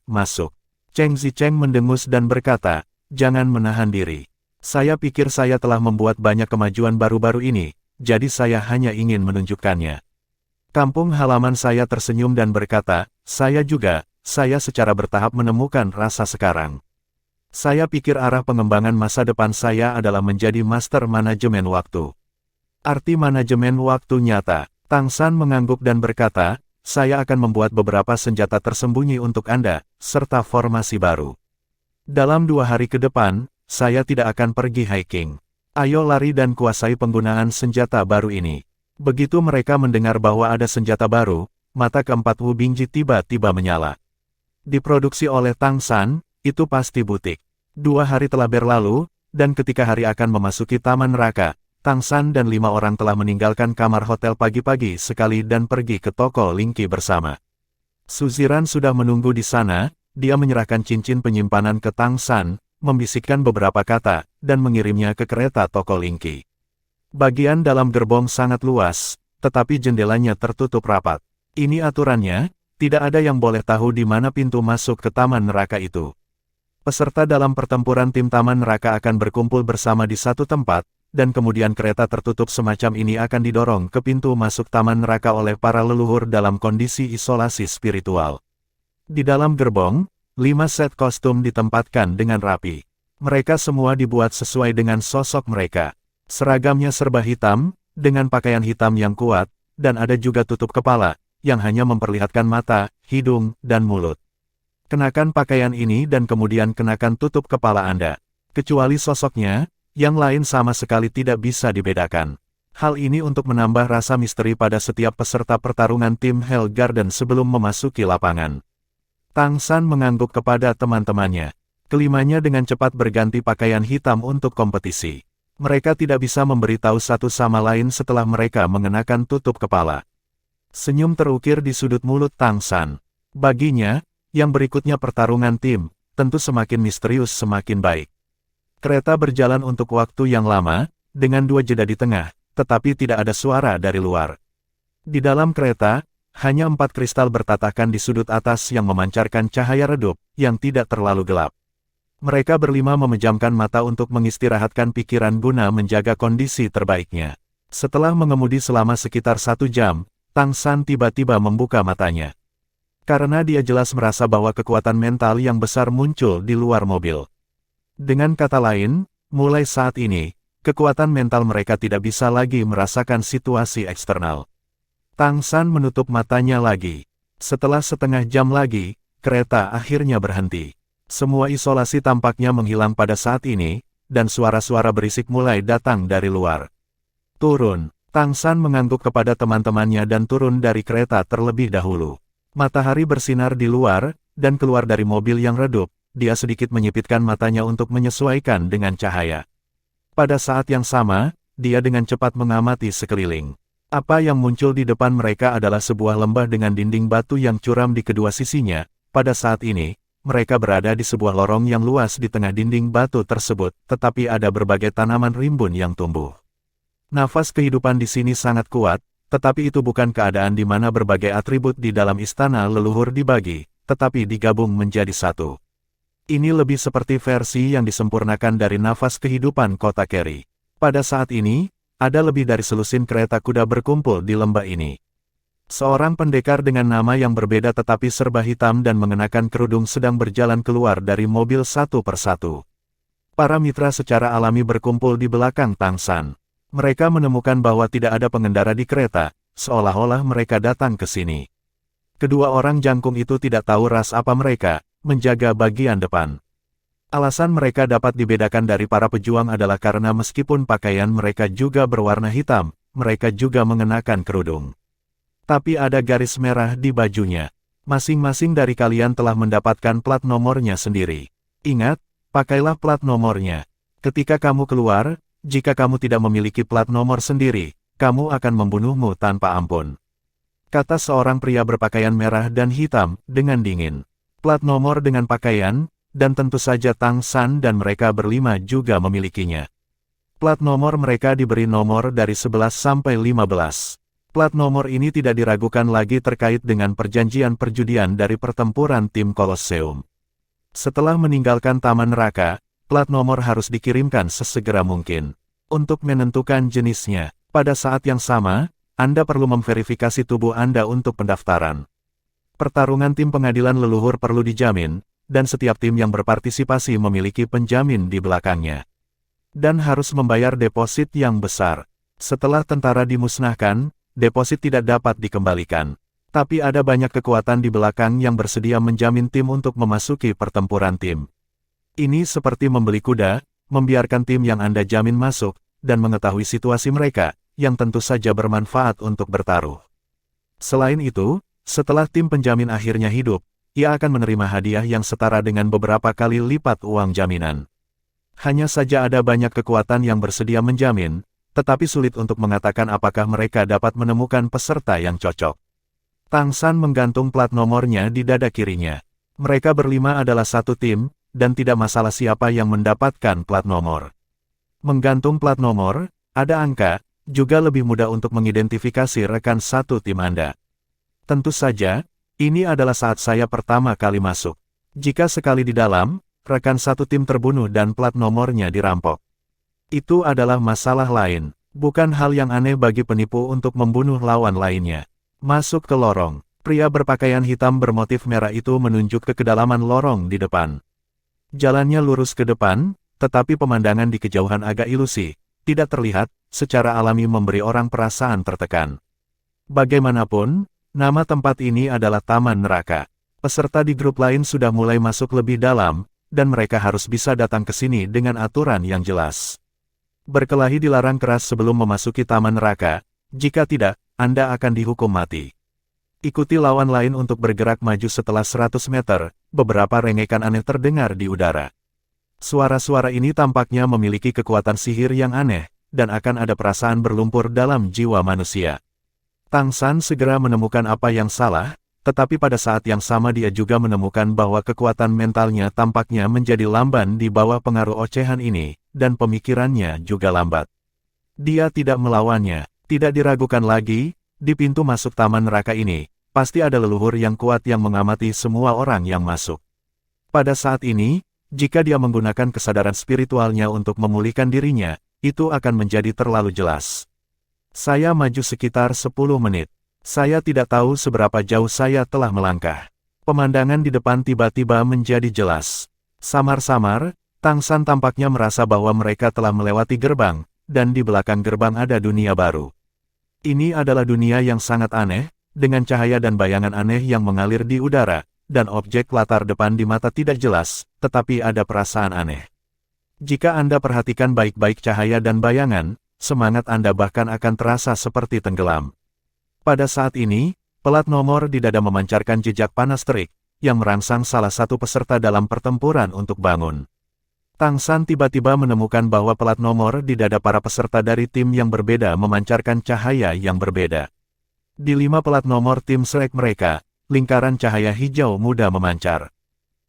masuk. Cheng Zicheng mendengus dan berkata, jangan menahan diri. Saya pikir saya telah membuat banyak kemajuan baru-baru ini, jadi saya hanya ingin menunjukkannya. Kampung halaman saya tersenyum dan berkata, saya juga, saya secara bertahap menemukan rasa sekarang. Saya pikir arah pengembangan masa depan saya adalah menjadi master manajemen waktu. Arti manajemen waktu nyata. Tang San mengangguk dan berkata, saya akan membuat beberapa senjata tersembunyi untuk Anda, serta formasi baru. Dalam 2 hari ke depan, saya tidak akan pergi hiking. Ayo lari dan kuasai penggunaan senjata baru ini. Begitu mereka mendengar bahwa ada senjata baru, mata keempat Wu Bingji tiba-tiba menyala. Diproduksi oleh Tang San, itu pasti butik. 2 hari telah berlalu, dan ketika hari akan memasuki Taman Neraka, Tang San dan 5 orang telah meninggalkan kamar hotel pagi-pagi sekali dan pergi ke toko Lingqi bersama. Su Ziran sudah menunggu di sana, dia menyerahkan cincin penyimpanan ke Tang San, membisikkan beberapa kata, dan mengirimnya ke kereta toko Lingqi. Bagian dalam gerbong sangat luas, tetapi jendelanya tertutup rapat. Ini aturannya, tidak ada yang boleh tahu di mana pintu masuk ke Taman Neraka itu. Peserta dalam pertempuran tim Taman Neraka akan berkumpul bersama di satu tempat, dan kemudian kereta tertutup semacam ini akan didorong ke pintu masuk Taman Neraka oleh para leluhur dalam kondisi isolasi spiritual. Di dalam gerbong, 5 set kostum ditempatkan dengan rapi. Mereka semua dibuat sesuai dengan sosok mereka. Seragamnya serba hitam, dengan pakaian hitam yang kuat, dan ada juga tutup kepala, yang hanya memperlihatkan mata, hidung, dan mulut. Kenakan pakaian ini dan kemudian kenakan tutup kepala Anda. Kecuali sosoknya, yang lain sama sekali tidak bisa dibedakan. Hal ini untuk menambah rasa misteri pada setiap peserta pertarungan tim Hell Garden sebelum memasuki lapangan. Tang San mengangguk kepada teman-temannya. Kelimanya dengan cepat berganti pakaian hitam untuk kompetisi. Mereka tidak bisa memberitahu satu sama lain setelah mereka mengenakan tutup kepala. Senyum terukir di sudut mulut Tang San. Baginya, yang berikutnya pertarungan tim, tentu semakin misterius semakin baik. Kereta berjalan untuk waktu yang lama, dengan 2 jeda di tengah, tetapi tidak ada suara dari luar. Di dalam kereta, hanya 4 kristal bertatakan di sudut atas yang memancarkan cahaya redup, yang tidak terlalu gelap. Mereka berlima memejamkan mata untuk mengistirahatkan pikiran guna menjaga kondisi terbaiknya. Setelah mengemudi selama sekitar 1 jam, Tang San tiba-tiba membuka matanya. Karena dia jelas merasa bahwa kekuatan mental yang besar muncul di luar mobil. Dengan kata lain, mulai saat ini, kekuatan mental mereka tidak bisa lagi merasakan situasi eksternal. Tang San menutup matanya lagi. Setelah setengah jam lagi, kereta akhirnya berhenti. Semua isolasi tampaknya menghilang pada saat ini, dan suara-suara berisik mulai datang dari luar. Turun. Tang San mengangguk kepada teman-temannya dan turun dari kereta terlebih dahulu. Matahari bersinar di luar, dan keluar dari mobil yang redup. Dia sedikit menyipitkan matanya untuk menyesuaikan dengan cahaya. Pada saat yang sama, dia dengan cepat mengamati sekeliling. Apa yang muncul di depan mereka adalah sebuah lembah dengan dinding batu yang curam di kedua sisinya. Pada saat ini, mereka berada di sebuah lorong yang luas di tengah dinding batu tersebut, tetapi ada berbagai tanaman rimbun yang tumbuh. Nafas kehidupan di sini sangat kuat, tetapi itu bukan keadaan di mana berbagai atribut di dalam istana leluhur dibagi, tetapi digabung menjadi satu. Ini lebih seperti versi yang disempurnakan dari nafas kehidupan kota Keri. Pada saat ini, ada lebih dari selusin kereta kuda berkumpul di lembah ini. Seorang pendekar dengan nama yang berbeda tetapi serba hitam dan mengenakan kerudung sedang berjalan keluar dari mobil satu persatu. Para mitra secara alami berkumpul di belakang Tang San. Mereka menemukan bahwa tidak ada pengendara di kereta, seolah-olah mereka datang ke sini. Kedua orang jangkung itu tidak tahu ras apa mereka, menjaga bagian depan. Alasan mereka dapat dibedakan dari para pejuang adalah karena meskipun pakaian mereka juga berwarna hitam, mereka juga mengenakan kerudung. Tapi ada garis merah di bajunya. Masing-masing dari kalian telah mendapatkan plat nomornya sendiri. Ingat, pakailah plat nomornya. Ketika kamu keluar, jika kamu tidak memiliki plat nomor sendiri, kamu akan membunuhmu tanpa ampun. Kata seorang pria berpakaian merah dan hitam, dengan dingin. Plat nomor dengan pakaian, dan tentu saja Tang San dan mereka berlima juga memilikinya. Plat nomor mereka diberi nomor dari 11 sampai 15. Plat nomor ini tidak diragukan lagi terkait dengan perjanjian perjudian dari pertempuran tim Kolosseum. Setelah meninggalkan Taman Neraka, plat nomor harus dikirimkan sesegera mungkin. Untuk menentukan jenisnya, pada saat yang sama, Anda perlu memverifikasi tubuh Anda untuk pendaftaran. Pertarungan tim pengadilan leluhur perlu dijamin, dan setiap tim yang berpartisipasi memiliki penjamin di belakangnya. Dan harus membayar deposit yang besar. Setelah tentara dimusnahkan, deposit tidak dapat dikembalikan. Tapi ada banyak kekuatan di belakang yang bersedia menjamin tim untuk memasuki pertempuran tim. Ini seperti membeli kuda, membiarkan tim yang Anda jamin masuk, dan mengetahui situasi mereka, yang tentu saja bermanfaat untuk bertaruh. Selain itu, setelah tim penjamin akhirnya hidup, ia akan menerima hadiah yang setara dengan beberapa kali lipat uang jaminan. Hanya saja ada banyak kekuatan yang bersedia menjamin, tetapi sulit untuk mengatakan apakah mereka dapat menemukan peserta yang cocok. Tang San menggantung plat nomornya di dada kirinya. Mereka berlima adalah satu tim, dan tidak masalah siapa yang mendapatkan plat nomor. Menggantung plat nomor, ada angka, juga lebih mudah untuk mengidentifikasi rekan satu tim Anda. Tentu saja, ini adalah saat saya pertama kali masuk. Jika sekali di dalam, rekan satu tim terbunuh dan plat nomornya dirampok. Itu adalah masalah lain, bukan hal yang aneh bagi penipu untuk membunuh lawan lainnya. Masuk ke lorong, pria berpakaian hitam bermotif merah itu menunjuk ke kedalaman lorong di depan. Jalannya lurus ke depan, tetapi pemandangan di kejauhan agak ilusi, tidak terlihat, secara alami memberi orang perasaan tertekan. Bagaimanapun, nama tempat ini adalah Taman Neraka. Peserta di grup lain sudah mulai masuk lebih dalam, dan mereka harus bisa datang ke sini dengan aturan yang jelas. Berkelahi dilarang keras sebelum memasuki Taman Neraka, jika tidak, Anda akan dihukum mati. Ikuti lawan lain untuk bergerak maju setelah 100 meter, beberapa rengekan aneh terdengar di udara. Suara-suara ini tampaknya memiliki kekuatan sihir yang aneh, dan akan ada perasaan berlumpur dalam jiwa manusia. Tang San segera menemukan apa yang salah, tetapi pada saat yang sama dia juga menemukan bahwa kekuatan mentalnya tampaknya menjadi lamban di bawah pengaruh ocehan ini, dan pemikirannya juga lambat. Dia tidak melawannya, tidak diragukan lagi, di pintu masuk Taman Neraka ini, pasti ada leluhur yang kuat yang mengamati semua orang yang masuk. Pada saat ini, jika dia menggunakan kesadaran spiritualnya untuk memulihkan dirinya, itu akan menjadi terlalu jelas. Saya maju sekitar 10 menit. Saya tidak tahu seberapa jauh saya telah melangkah. Pemandangan di depan tiba-tiba menjadi jelas. Samar-samar, Tang San tampaknya merasa bahwa mereka telah melewati gerbang, dan di belakang gerbang ada dunia baru. Ini adalah dunia yang sangat aneh, dengan cahaya dan bayangan aneh yang mengalir di udara, dan objek latar depan di mata tidak jelas, tetapi ada perasaan aneh. Jika Anda perhatikan baik-baik cahaya dan bayangan, semangat Anda bahkan akan terasa seperti tenggelam. Pada saat ini, pelat nomor di dada memancarkan jejak panas terik, yang merangsang salah satu peserta dalam pertempuran untuk bangun. Tang San tiba-tiba menemukan bahwa pelat nomor di dada para peserta dari tim yang berbeda memancarkan cahaya yang berbeda. Di 5 pelat nomor tim Shrek mereka, lingkaran cahaya hijau muda memancar.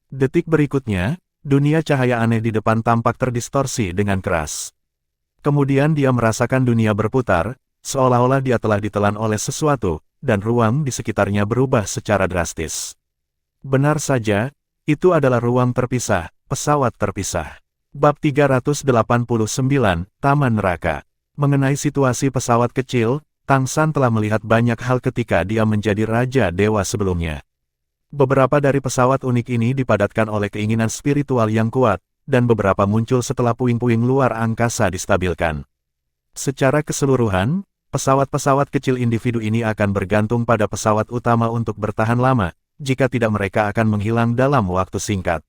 Detik berikutnya, dunia cahaya aneh di depan tampak terdistorsi dengan keras. Kemudian dia merasakan dunia berputar, seolah-olah dia telah ditelan oleh sesuatu, dan ruang di sekitarnya berubah secara drastis. Benar saja, itu adalah ruang terpisah, pesawat terpisah. Bab 389, Taman Neraka. Mengenai situasi pesawat kecil, Tang San telah melihat banyak hal ketika dia menjadi Raja Dewa sebelumnya. Beberapa dari pesawat unik ini dipadatkan oleh keinginan spiritual yang kuat, dan beberapa muncul setelah puing-puing luar angkasa distabilkan. Secara keseluruhan, pesawat-pesawat kecil individu ini akan bergantung pada pesawat utama untuk bertahan lama, jika tidak mereka akan menghilang dalam waktu singkat.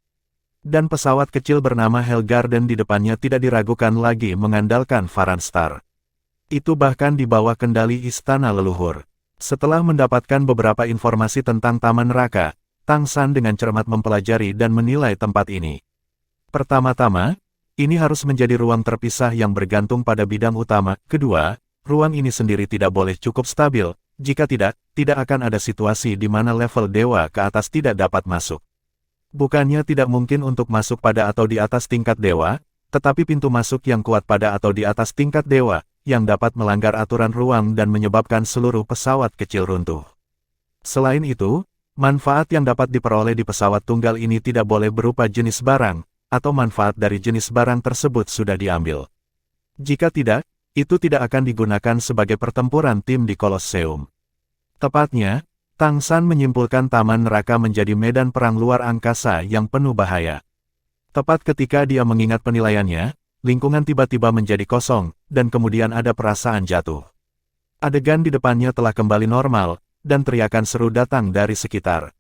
Dan pesawat kecil bernama Hellgarden di depannya tidak diragukan lagi mengandalkan Varanstar. Itu bahkan di bawah kendali istana leluhur. Setelah mendapatkan beberapa informasi tentang Taman Neraka, Tang San dengan cermat mempelajari dan menilai tempat ini. Pertama-tama, ini harus menjadi ruang terpisah yang bergantung pada bidang utama. Kedua, ruang ini sendiri tidak boleh cukup stabil, jika tidak, tidak akan ada situasi di mana level dewa ke atas tidak dapat masuk. Bukannya tidak mungkin untuk masuk pada atau di atas tingkat dewa, tetapi pintu masuk yang kuat pada atau di atas tingkat dewa, yang dapat melanggar aturan ruang dan menyebabkan seluruh pesawat kecil runtuh. Selain itu, manfaat yang dapat diperoleh di pesawat tunggal ini tidak boleh berupa jenis barang, atau manfaat dari jenis barang tersebut sudah diambil. Jika tidak, itu tidak akan digunakan sebagai pertempuran tim di Kolosseum. Tepatnya, Tang San menyimpulkan taman neraka menjadi medan perang luar angkasa yang penuh bahaya. Tepat ketika dia mengingat penilaiannya, lingkungan tiba-tiba menjadi kosong, dan kemudian ada perasaan jatuh. Adegan di depannya telah kembali normal, dan teriakan seru datang dari sekitar.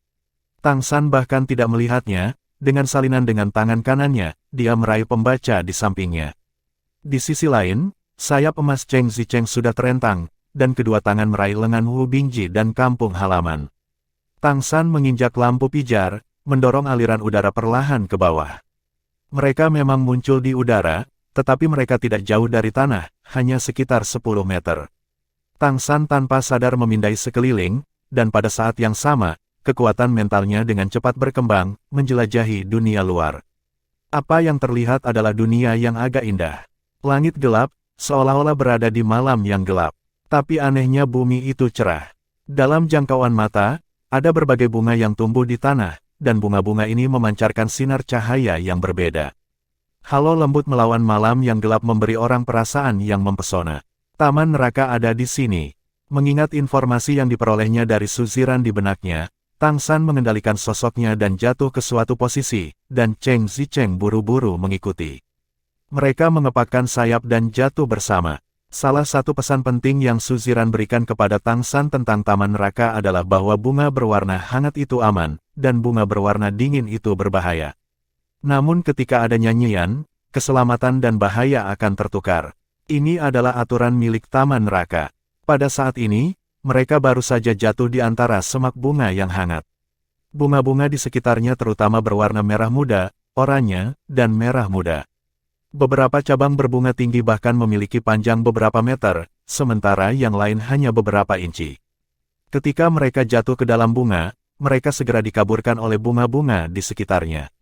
Tang San bahkan tidak melihatnya, dengan salinan dengan tangan kanannya, dia meraih pembaca di sampingnya. Di sisi lain, sayap emas Cheng Zicheng sudah terentang, dan kedua tangan meraih lengan Wu Bingji dan kampung halaman. Tang San menginjak lampu pijar, mendorong aliran udara perlahan ke bawah. Mereka memang muncul di udara, tetapi mereka tidak jauh dari tanah, hanya sekitar 10 meter. Tang San tanpa sadar memindai sekeliling, dan pada saat yang sama, kekuatan mentalnya dengan cepat berkembang, menjelajahi dunia luar. Apa yang terlihat adalah dunia yang agak indah. Langit gelap, seolah-olah berada di malam yang gelap. Tapi anehnya bumi itu cerah. Dalam jangkauan mata, ada berbagai bunga yang tumbuh di tanah, dan bunga-bunga ini memancarkan sinar cahaya yang berbeda. Halo lembut melawan malam yang gelap memberi orang perasaan yang mempesona. Taman neraka ada di sini. Mengingat informasi yang diperolehnya dari suziran di benaknya, Tang San mengendalikan sosoknya dan jatuh ke suatu posisi, dan Cheng Zicheng buru-buru mengikuti. Mereka mengepakkan sayap dan jatuh bersama. Salah satu pesan penting yang suziran berikan kepada Tang San tentang taman neraka adalah bahwa bunga berwarna hangat itu aman, dan bunga berwarna dingin itu berbahaya. Namun ketika ada nyanyian, keselamatan dan bahaya akan tertukar. Ini adalah aturan milik taman neraka. Pada saat ini, mereka baru saja jatuh di antara semak bunga yang hangat. Bunga-bunga di sekitarnya terutama berwarna merah muda, oranye, dan merah muda. Beberapa cabang berbunga tinggi bahkan memiliki panjang beberapa meter, sementara yang lain hanya beberapa inci. Ketika mereka jatuh ke dalam bunga, mereka segera dikaburkan oleh bunga-bunga di sekitarnya.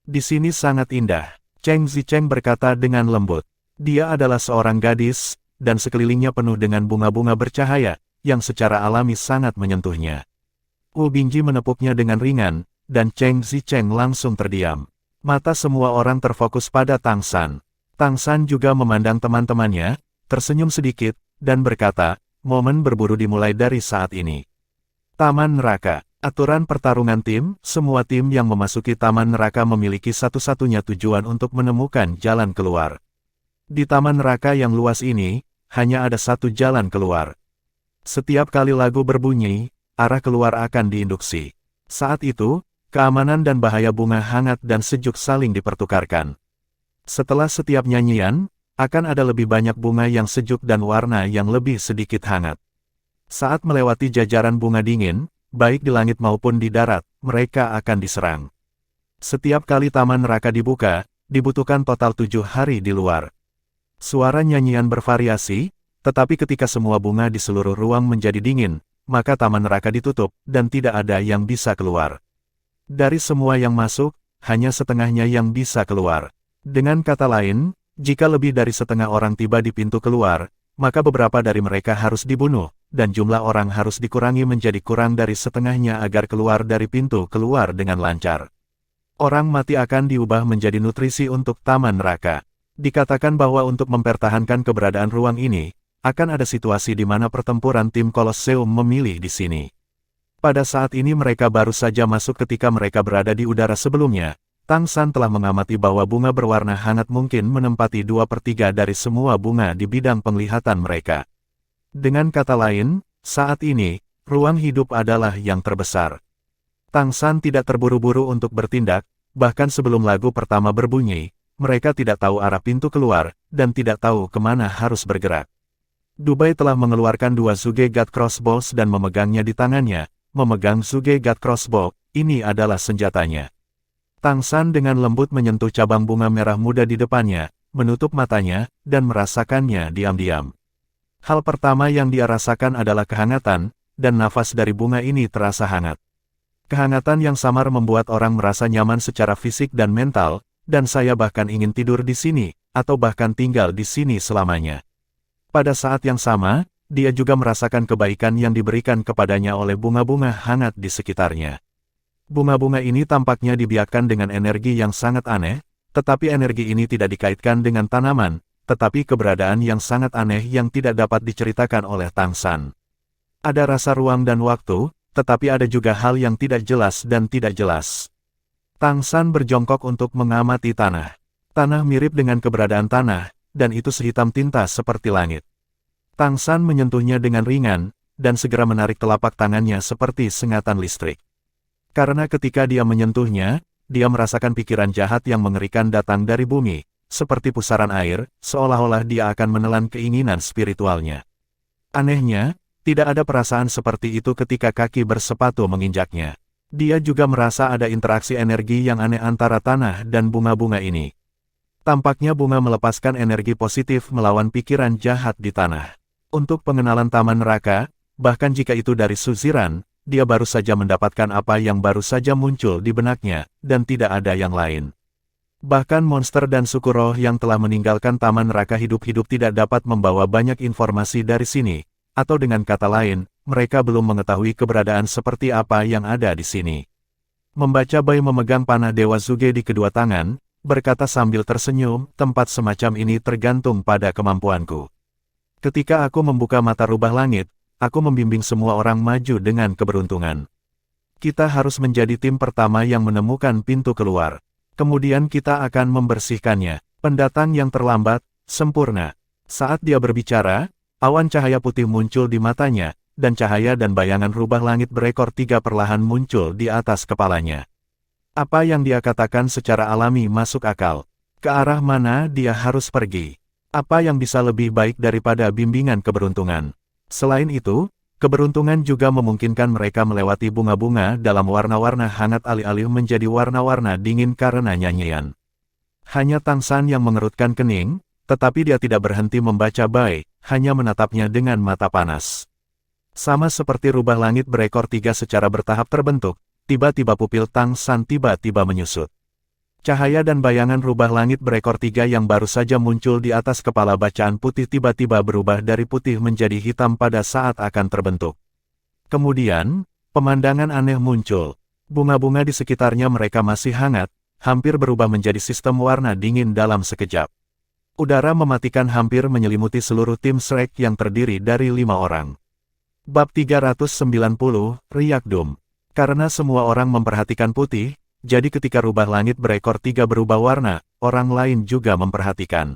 Di sini sangat indah, Cheng Zicheng berkata dengan lembut. Dia adalah seorang gadis, dan sekelilingnya penuh dengan bunga-bunga bercahaya, yang secara alami sangat menyentuhnya. Wu Bingji menepuknya dengan ringan, dan Cheng Zicheng langsung terdiam. Mata semua orang terfokus pada Tang San. Tang San juga memandang teman-temannya, tersenyum sedikit, dan berkata, momen berburu dimulai dari saat ini. Taman neraka. Aturan pertarungan tim, semua tim yang memasuki taman neraka memiliki satu-satunya tujuan untuk menemukan jalan keluar. Di taman neraka yang luas ini, hanya ada satu jalan keluar. Setiap kali lagu berbunyi, arah keluar akan diinduksi. Saat itu, keamanan dan bahaya bunga hangat dan sejuk saling dipertukarkan. Setelah setiap nyanyian, akan ada lebih banyak bunga yang sejuk dan warna yang lebih sedikit hangat. Saat melewati jajaran bunga dingin, baik di langit maupun di darat, mereka akan diserang. Setiap kali taman neraka dibuka, dibutuhkan total 7 hari di luar. Suara nyanyian bervariasi, tetapi ketika semua bunga di seluruh ruang menjadi dingin, maka taman neraka ditutup, dan tidak ada yang bisa keluar. Dari semua yang masuk, hanya setengahnya yang bisa keluar. Dengan kata lain, jika lebih dari setengah orang tiba di pintu keluar, maka beberapa dari mereka harus dibunuh, dan jumlah orang harus dikurangi menjadi kurang dari setengahnya agar keluar dari pintu keluar dengan lancar. Orang mati akan diubah menjadi nutrisi untuk taman neraka. Dikatakan bahwa untuk mempertahankan keberadaan ruang ini, akan ada situasi di mana pertempuran tim Kolosseum memilih di sini. Pada saat ini mereka baru saja masuk ketika mereka berada di udara sebelumnya. Tang San telah mengamati bahwa bunga berwarna hangat mungkin menempati 2/3 dari semua bunga di bidang penglihatan mereka. Dengan kata lain, saat ini, ruang hidup adalah yang terbesar. Tang San tidak terburu-buru untuk bertindak, bahkan sebelum lagu pertama berbunyi, mereka tidak tahu arah pintu keluar, dan tidak tahu kemana harus bergerak. Dubai telah mengeluarkan 2 Zuge God Crossbows dan memegangnya di tangannya. Memegang Zuge God Crossbow, ini adalah senjatanya. Tang San dengan lembut menyentuh cabang bunga merah muda di depannya, menutup matanya, dan merasakannya diam-diam. Hal pertama yang dia rasakan adalah kehangatan, dan nafas dari bunga ini terasa hangat. Kehangatan yang samar membuat orang merasa nyaman secara fisik dan mental, dan saya bahkan ingin tidur di sini, atau bahkan tinggal di sini selamanya. Pada saat yang sama, dia juga merasakan kebaikan yang diberikan kepadanya oleh bunga-bunga hangat di sekitarnya. Bunga-bunga ini tampaknya dibiarkan dengan energi yang sangat aneh, tetapi energi ini tidak dikaitkan dengan tanaman, tetapi keberadaan yang sangat aneh yang tidak dapat diceritakan oleh Tang San. Ada rasa ruang dan waktu, tetapi ada juga hal yang tidak jelas dan tidak jelas. Tang San berjongkok untuk mengamati tanah. Tanah mirip dengan keberadaan tanah, dan itu sehitam tinta seperti langit. Tang San menyentuhnya dengan ringan, dan segera menarik telapak tangannya seperti sengatan listrik. Karena ketika dia menyentuhnya, dia merasakan pikiran jahat yang mengerikan datang dari bumi, seperti pusaran air, seolah-olah dia akan menelan keinginan spiritualnya. Anehnya, tidak ada perasaan seperti itu ketika kaki bersepatu menginjaknya. Dia juga merasa ada interaksi energi yang aneh antara tanah dan bunga-bunga ini. Tampaknya bunga melepaskan energi positif melawan pikiran jahat di tanah. Untuk pengenalan taman neraka, bahkan jika itu dari Suziran, dia baru saja mendapatkan apa yang baru saja muncul di benaknya, dan tidak ada yang lain. Bahkan monster dan suku roh yang telah meninggalkan taman neraka hidup-hidup tidak dapat membawa banyak informasi dari sini, atau dengan kata lain, mereka belum mengetahui keberadaan seperti apa yang ada di sini. Membaca Bai memegang panah Dewa Zuge di kedua tangan, berkata sambil tersenyum, tempat semacam ini tergantung pada kemampuanku. Ketika aku membuka mata rubah langit, aku membimbing semua orang maju dengan keberuntungan. Kita harus menjadi tim pertama yang menemukan pintu keluar. Kemudian kita akan membersihkannya. Pendatang yang terlambat, sempurna. Saat dia berbicara, awan cahaya putih muncul di matanya, dan cahaya dan bayangan rubah langit berekor 3 perlahan muncul di atas kepalanya. Apa yang dia katakan secara alami masuk akal. Ke arah mana dia harus pergi? Apa yang bisa lebih baik daripada bimbingan keberuntungan? Selain itu, keberuntungan juga memungkinkan mereka melewati bunga-bunga dalam warna-warna hangat alih-alih menjadi warna-warna dingin karena nyanyian. Hanya Tang San yang mengerutkan kening, tetapi dia tidak berhenti membaca Bai, hanya menatapnya dengan mata panas. Sama seperti rubah langit berekor 3 secara bertahap terbentuk, tiba-tiba pupil Tang San tiba-tiba menyusut. Cahaya dan bayangan rubah langit berekor 3 yang baru saja muncul di atas kepala bacaan putih tiba-tiba berubah dari putih menjadi hitam pada saat akan terbentuk. Kemudian, pemandangan aneh muncul. Bunga-bunga di sekitarnya mereka masih hangat, hampir berubah menjadi sistem warna dingin dalam sekejap. Udara mematikan hampir menyelimuti seluruh tim Shrek yang terdiri dari 5 orang. Bab 390, Riak Doom. Karena semua orang memperhatikan putih, jadi ketika rubah langit berekor 3 berubah warna, orang lain juga memperhatikan.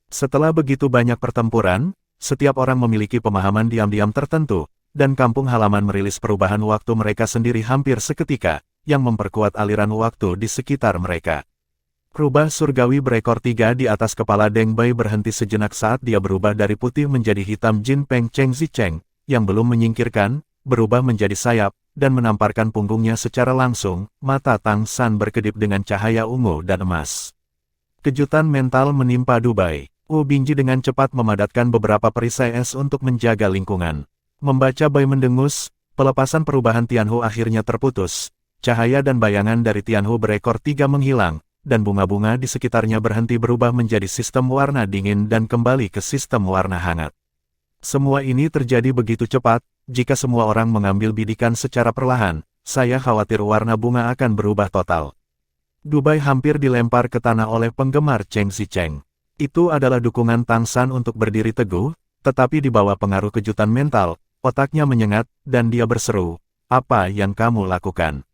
Setelah begitu banyak pertempuran, setiap orang memiliki pemahaman diam-diam tertentu, dan kampung halaman merilis perubahan waktu mereka sendiri hampir seketika, yang memperkuat aliran waktu di sekitar mereka. Rubah surgawi berekor 3 di atas kepala Deng Bai berhenti sejenak saat dia berubah dari putih menjadi hitam. Jin Peng Cheng Zicheng, yang belum menyingkirkan, berubah menjadi sayap, dan menamparkan punggungnya secara langsung. Mata Tang San berkedip dengan cahaya ungu dan emas. Kejutan mental menimpa Dubai. Wu Bingji dengan cepat memadatkan beberapa perisai es untuk menjaga lingkungan. Membaca Bai mendengus, pelepasan perubahan Tianhu akhirnya terputus. Cahaya dan bayangan dari Tianhu berekor 3 menghilang, dan bunga-bunga di sekitarnya berhenti berubah menjadi sistem warna dingin dan kembali ke sistem warna hangat. Semua ini terjadi begitu cepat. Jika semua orang mengambil bidikan secara perlahan, saya khawatir warna bunga akan berubah total. Dubai hampir dilempar ke tanah oleh penggemar Cheng Zicheng. Itu adalah dukungan Tang San untuk berdiri teguh, tetapi di bawah pengaruh kejutan mental, otaknya menyengat, dan dia berseru, "Apa yang kamu lakukan?"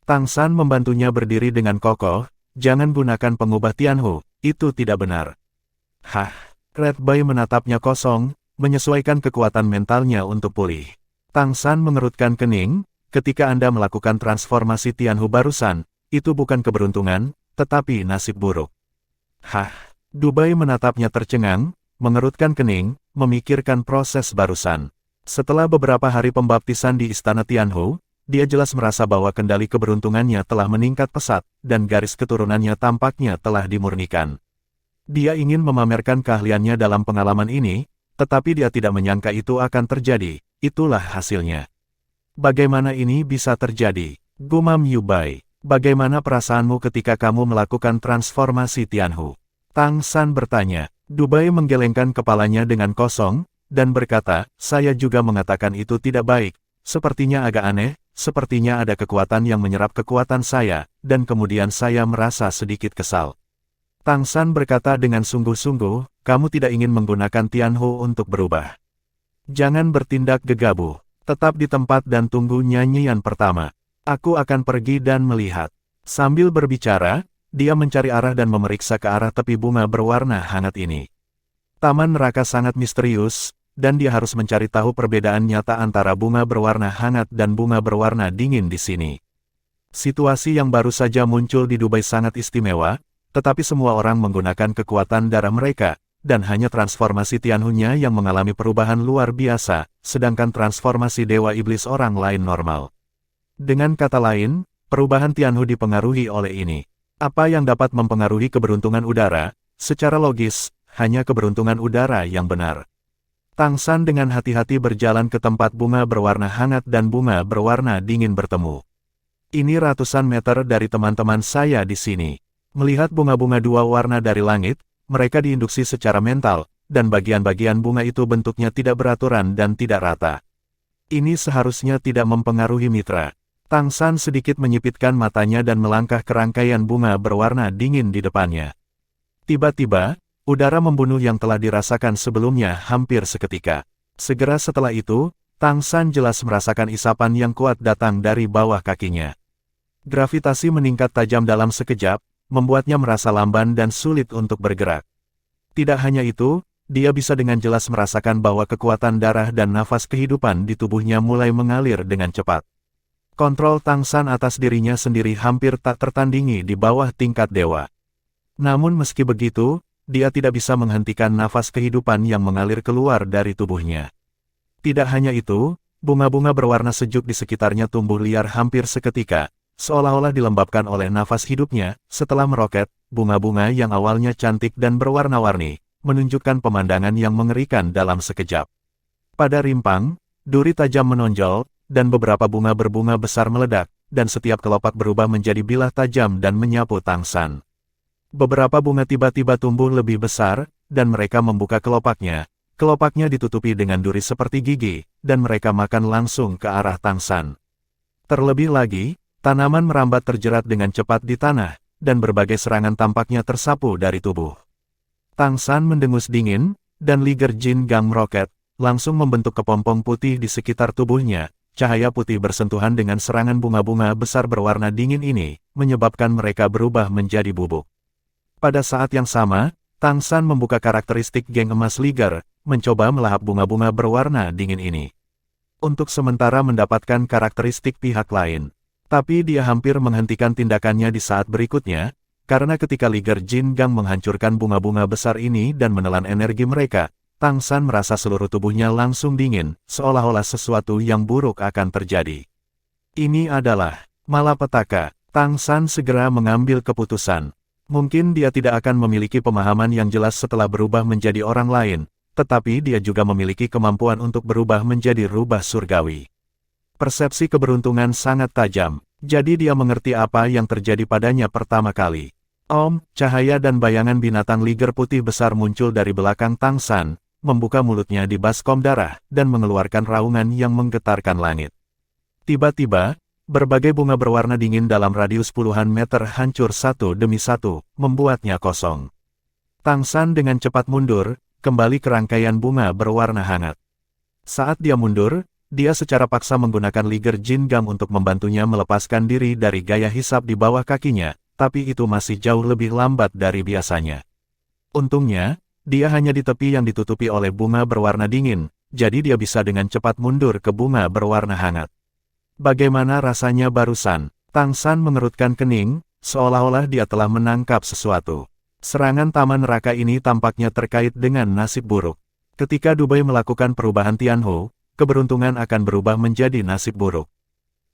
Tang San membantunya berdiri dengan kokoh, "Jangan gunakan pengubah Tianhu, itu tidak benar." Hah, Red Bai menatapnya kosong, menyesuaikan kekuatan mentalnya untuk pulih. Tang San mengerutkan kening, ketika Anda melakukan transformasi Tianhu barusan, itu bukan keberuntungan, tetapi nasib buruk. Hah, Dubai menatapnya tercengang, mengerutkan kening, memikirkan proses barusan. Setelah beberapa hari pembaptisan di Istana Tianhu, dia jelas merasa bahwa kendali keberuntungannya telah meningkat pesat, dan garis keturunannya tampaknya telah dimurnikan. Dia ingin memamerkan keahliannya dalam pengalaman ini, tetapi dia tidak menyangka itu akan terjadi. Itulah hasilnya. Bagaimana ini bisa terjadi? Gumam Yu Bai. Bagaimana perasaanmu ketika kamu melakukan transformasi Tianhu? Tang San bertanya. Dubai menggelengkan kepalanya dengan kosong, dan berkata, "Saya juga mengatakan itu tidak baik. Sepertinya agak aneh, sepertinya ada kekuatan yang menyerap kekuatan saya, dan kemudian saya merasa sedikit kesal." Tang San berkata dengan sungguh-sungguh, "Kamu tidak ingin menggunakan Tianhu untuk berubah. Jangan bertindak gegabah." Tetap di tempat dan tunggu nyanyian pertama. Aku akan pergi dan melihat. Sambil berbicara, dia mencari arah dan memeriksa ke arah tepi bunga berwarna hangat ini. Taman neraka sangat misterius, dan dia harus mencari tahu perbedaan nyata antara bunga berwarna hangat dan bunga berwarna dingin di sini. Situasi yang baru saja muncul di Dubai sangat istimewa, tetapi semua orang menggunakan kekuatan darah mereka, dan hanya transformasi Tianhu-nya yang mengalami perubahan luar biasa, sedangkan transformasi Dewa Iblis orang lain normal. Dengan kata lain, perubahan Tianhu dipengaruhi oleh ini. Apa yang dapat mempengaruhi keberuntungan udara? Secara logis, hanya keberuntungan udara yang benar. Tang San dengan hati-hati berjalan ke tempat bunga berwarna hangat dan bunga berwarna dingin bertemu. Ini ratusan meter dari teman-teman saya di sini. Melihat bunga-bunga dua warna dari langit, mereka diinduksi secara mental, dan bagian-bagian bunga itu bentuknya tidak beraturan dan tidak rata. Ini seharusnya tidak mempengaruhi mitra. Tang San sedikit menyipitkan matanya dan melangkah ke rangkaian bunga berwarna dingin di depannya. Tiba-tiba, udara membunuh yang telah dirasakan sebelumnya hampir seketika. Segera setelah itu, Tang San jelas merasakan isapan yang kuat datang dari bawah kakinya. Gravitasi meningkat tajam dalam sekejap, membuatnya merasa lamban dan sulit untuk bergerak. Tidak hanya itu, dia bisa dengan jelas merasakan bahwa kekuatan darah dan nafas kehidupan di tubuhnya mulai mengalir dengan cepat. Kontrol Tang San atas dirinya sendiri hampir tak tertandingi di bawah tingkat dewa. Namun meski begitu, dia tidak bisa menghentikan nafas kehidupan yang mengalir keluar dari tubuhnya. Tidak hanya itu, bunga-bunga berwarna sejuk di sekitarnya tumbuh liar hampir seketika, seolah-olah dilembabkan oleh nafas hidupnya. Setelah meroket, bunga-bunga yang awalnya cantik dan berwarna-warni, menunjukkan pemandangan yang mengerikan dalam sekejap. Pada rimpang, duri tajam menonjol, dan beberapa bunga berbunga besar meledak, dan setiap kelopak berubah menjadi bilah tajam dan menyapu Tang San. Beberapa bunga tiba-tiba tumbuh lebih besar, dan mereka membuka kelopaknya. Kelopaknya ditutupi dengan duri seperti gigi, dan mereka makan langsung ke arah Tang San. Terlebih lagi, tanaman merambat terjerat dengan cepat di tanah, dan berbagai serangan tampaknya tersapu dari tubuh. Tang San mendengus dingin, dan Liger Jin Gang meroket, langsung membentuk kepompong putih di sekitar tubuhnya. Cahaya putih bersentuhan dengan serangan bunga-bunga besar berwarna dingin ini, menyebabkan mereka berubah menjadi bubuk. Pada saat yang sama, Tang San membuka karakteristik geng emas Liger, mencoba melahap bunga-bunga berwarna dingin ini. Untuk sementara mendapatkan karakteristik pihak lain. Tapi dia hampir menghentikan tindakannya di saat berikutnya, karena ketika Liger Jin Gang menghancurkan bunga-bunga besar ini dan menelan energi mereka, Tang San merasa seluruh tubuhnya langsung dingin, seolah-olah sesuatu yang buruk akan terjadi. Ini adalah malapetaka. Tang San segera mengambil keputusan. Mungkin dia tidak akan memiliki pemahaman yang jelas setelah berubah menjadi orang lain, tetapi dia juga memiliki kemampuan untuk berubah menjadi rubah surgawi. Persepsi keberuntungan sangat tajam, jadi dia mengerti apa yang terjadi padanya pertama kali. Cahaya dan bayangan binatang liger putih besar muncul dari belakang Tang San, membuka mulutnya di baskom darah, dan mengeluarkan raungan yang menggetarkan langit. Tiba-tiba, berbagai bunga berwarna dingin dalam radius puluhan meter hancur satu demi satu, membuatnya kosong. Tang San dengan cepat mundur, kembali ke rangkaian bunga berwarna hangat. Saat dia mundur, dia secara paksa menggunakan Liger Jin Gang untuk membantunya melepaskan diri dari gaya hisap di bawah kakinya, tapi itu masih jauh lebih lambat dari biasanya. Untungnya, dia hanya di tepi yang ditutupi oleh bunga berwarna dingin, jadi dia bisa dengan cepat mundur ke bunga berwarna hangat. Bagaimana rasanya barusan? Tang San mengerutkan kening, seolah-olah dia telah menangkap sesuatu. Serangan taman neraka ini tampaknya terkait dengan nasib buruk. Ketika Dubai melakukan perubahan Tianhu, keberuntungan akan berubah menjadi nasib buruk.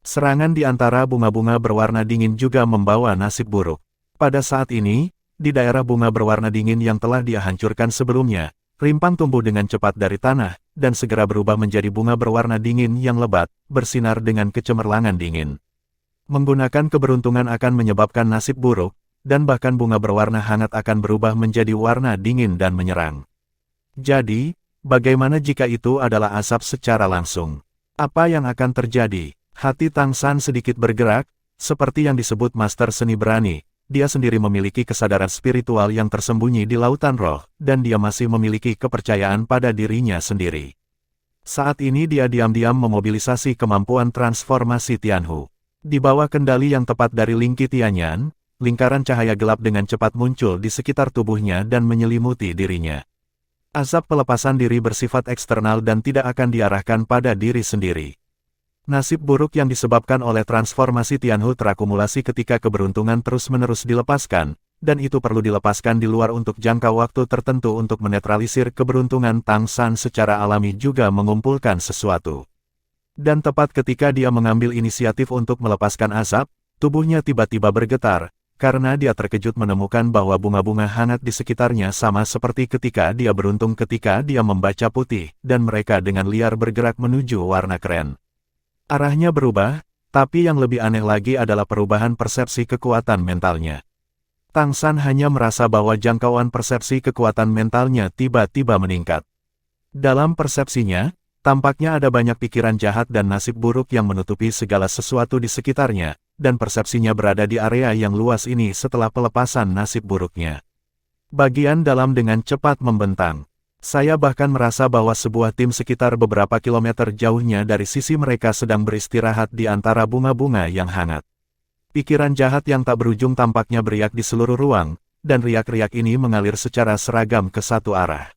Serangan di antara bunga-bunga berwarna dingin juga membawa nasib buruk. Pada saat ini, di daerah bunga berwarna dingin yang telah dia hancurkan sebelumnya, rimpang tumbuh dengan cepat dari tanah, dan segera berubah menjadi bunga berwarna dingin yang lebat, bersinar dengan kecemerlangan dingin. Menggunakan keberuntungan akan menyebabkan nasib buruk, dan bahkan bunga berwarna hangat akan berubah menjadi warna dingin dan menyerang. Jadi, bagaimana jika itu adalah asap secara langsung? Apa yang akan terjadi? Hati Tang San sedikit bergerak, seperti yang disebut Master Seni Berani. Dia sendiri memiliki kesadaran spiritual yang tersembunyi di lautan roh, dan dia masih memiliki kepercayaan pada dirinya sendiri. Saat ini dia diam-diam memobilisasi kemampuan transformasi Tianhu. Di bawah kendali yang tepat dari Lingqi Tianyan, lingkaran cahaya gelap dengan cepat muncul di sekitar tubuhnya dan menyelimuti dirinya. Azab pelepasan diri bersifat eksternal dan tidak akan diarahkan pada diri sendiri. Nasib buruk yang disebabkan oleh transformasi Tianhu terakumulasi ketika keberuntungan terus-menerus dilepaskan, dan itu perlu dilepaskan di luar untuk jangka waktu tertentu untuk menetralisir keberuntungan. Tang San secara alami juga mengumpulkan sesuatu. Dan tepat ketika dia mengambil inisiatif untuk melepaskan azab, tubuhnya tiba-tiba bergetar, karena dia terkejut menemukan bahwa bunga-bunga hangat di sekitarnya sama seperti ketika dia beruntung ketika dia membaca putih, dan mereka dengan liar bergerak menuju warna keren. Arahnya berubah, tapi yang lebih aneh lagi adalah perubahan persepsi kekuatan mentalnya. Tang San hanya merasa bahwa jangkauan persepsi kekuatan mentalnya tiba-tiba meningkat. Dalam persepsinya, tampaknya ada banyak pikiran jahat dan nasib buruk yang menutupi segala sesuatu di sekitarnya, dan persepsinya berada di area yang luas ini setelah pelepasan nasib buruknya. Bagian dalam dengan cepat membentang. Saya bahkan merasa bahwa sebuah tim sekitar beberapa kilometer jauhnya dari sisi mereka sedang beristirahat di antara bunga-bunga yang hangat. Pikiran jahat yang tak berujung tampaknya beriak di seluruh ruang, dan riak-riak ini mengalir secara seragam ke satu arah.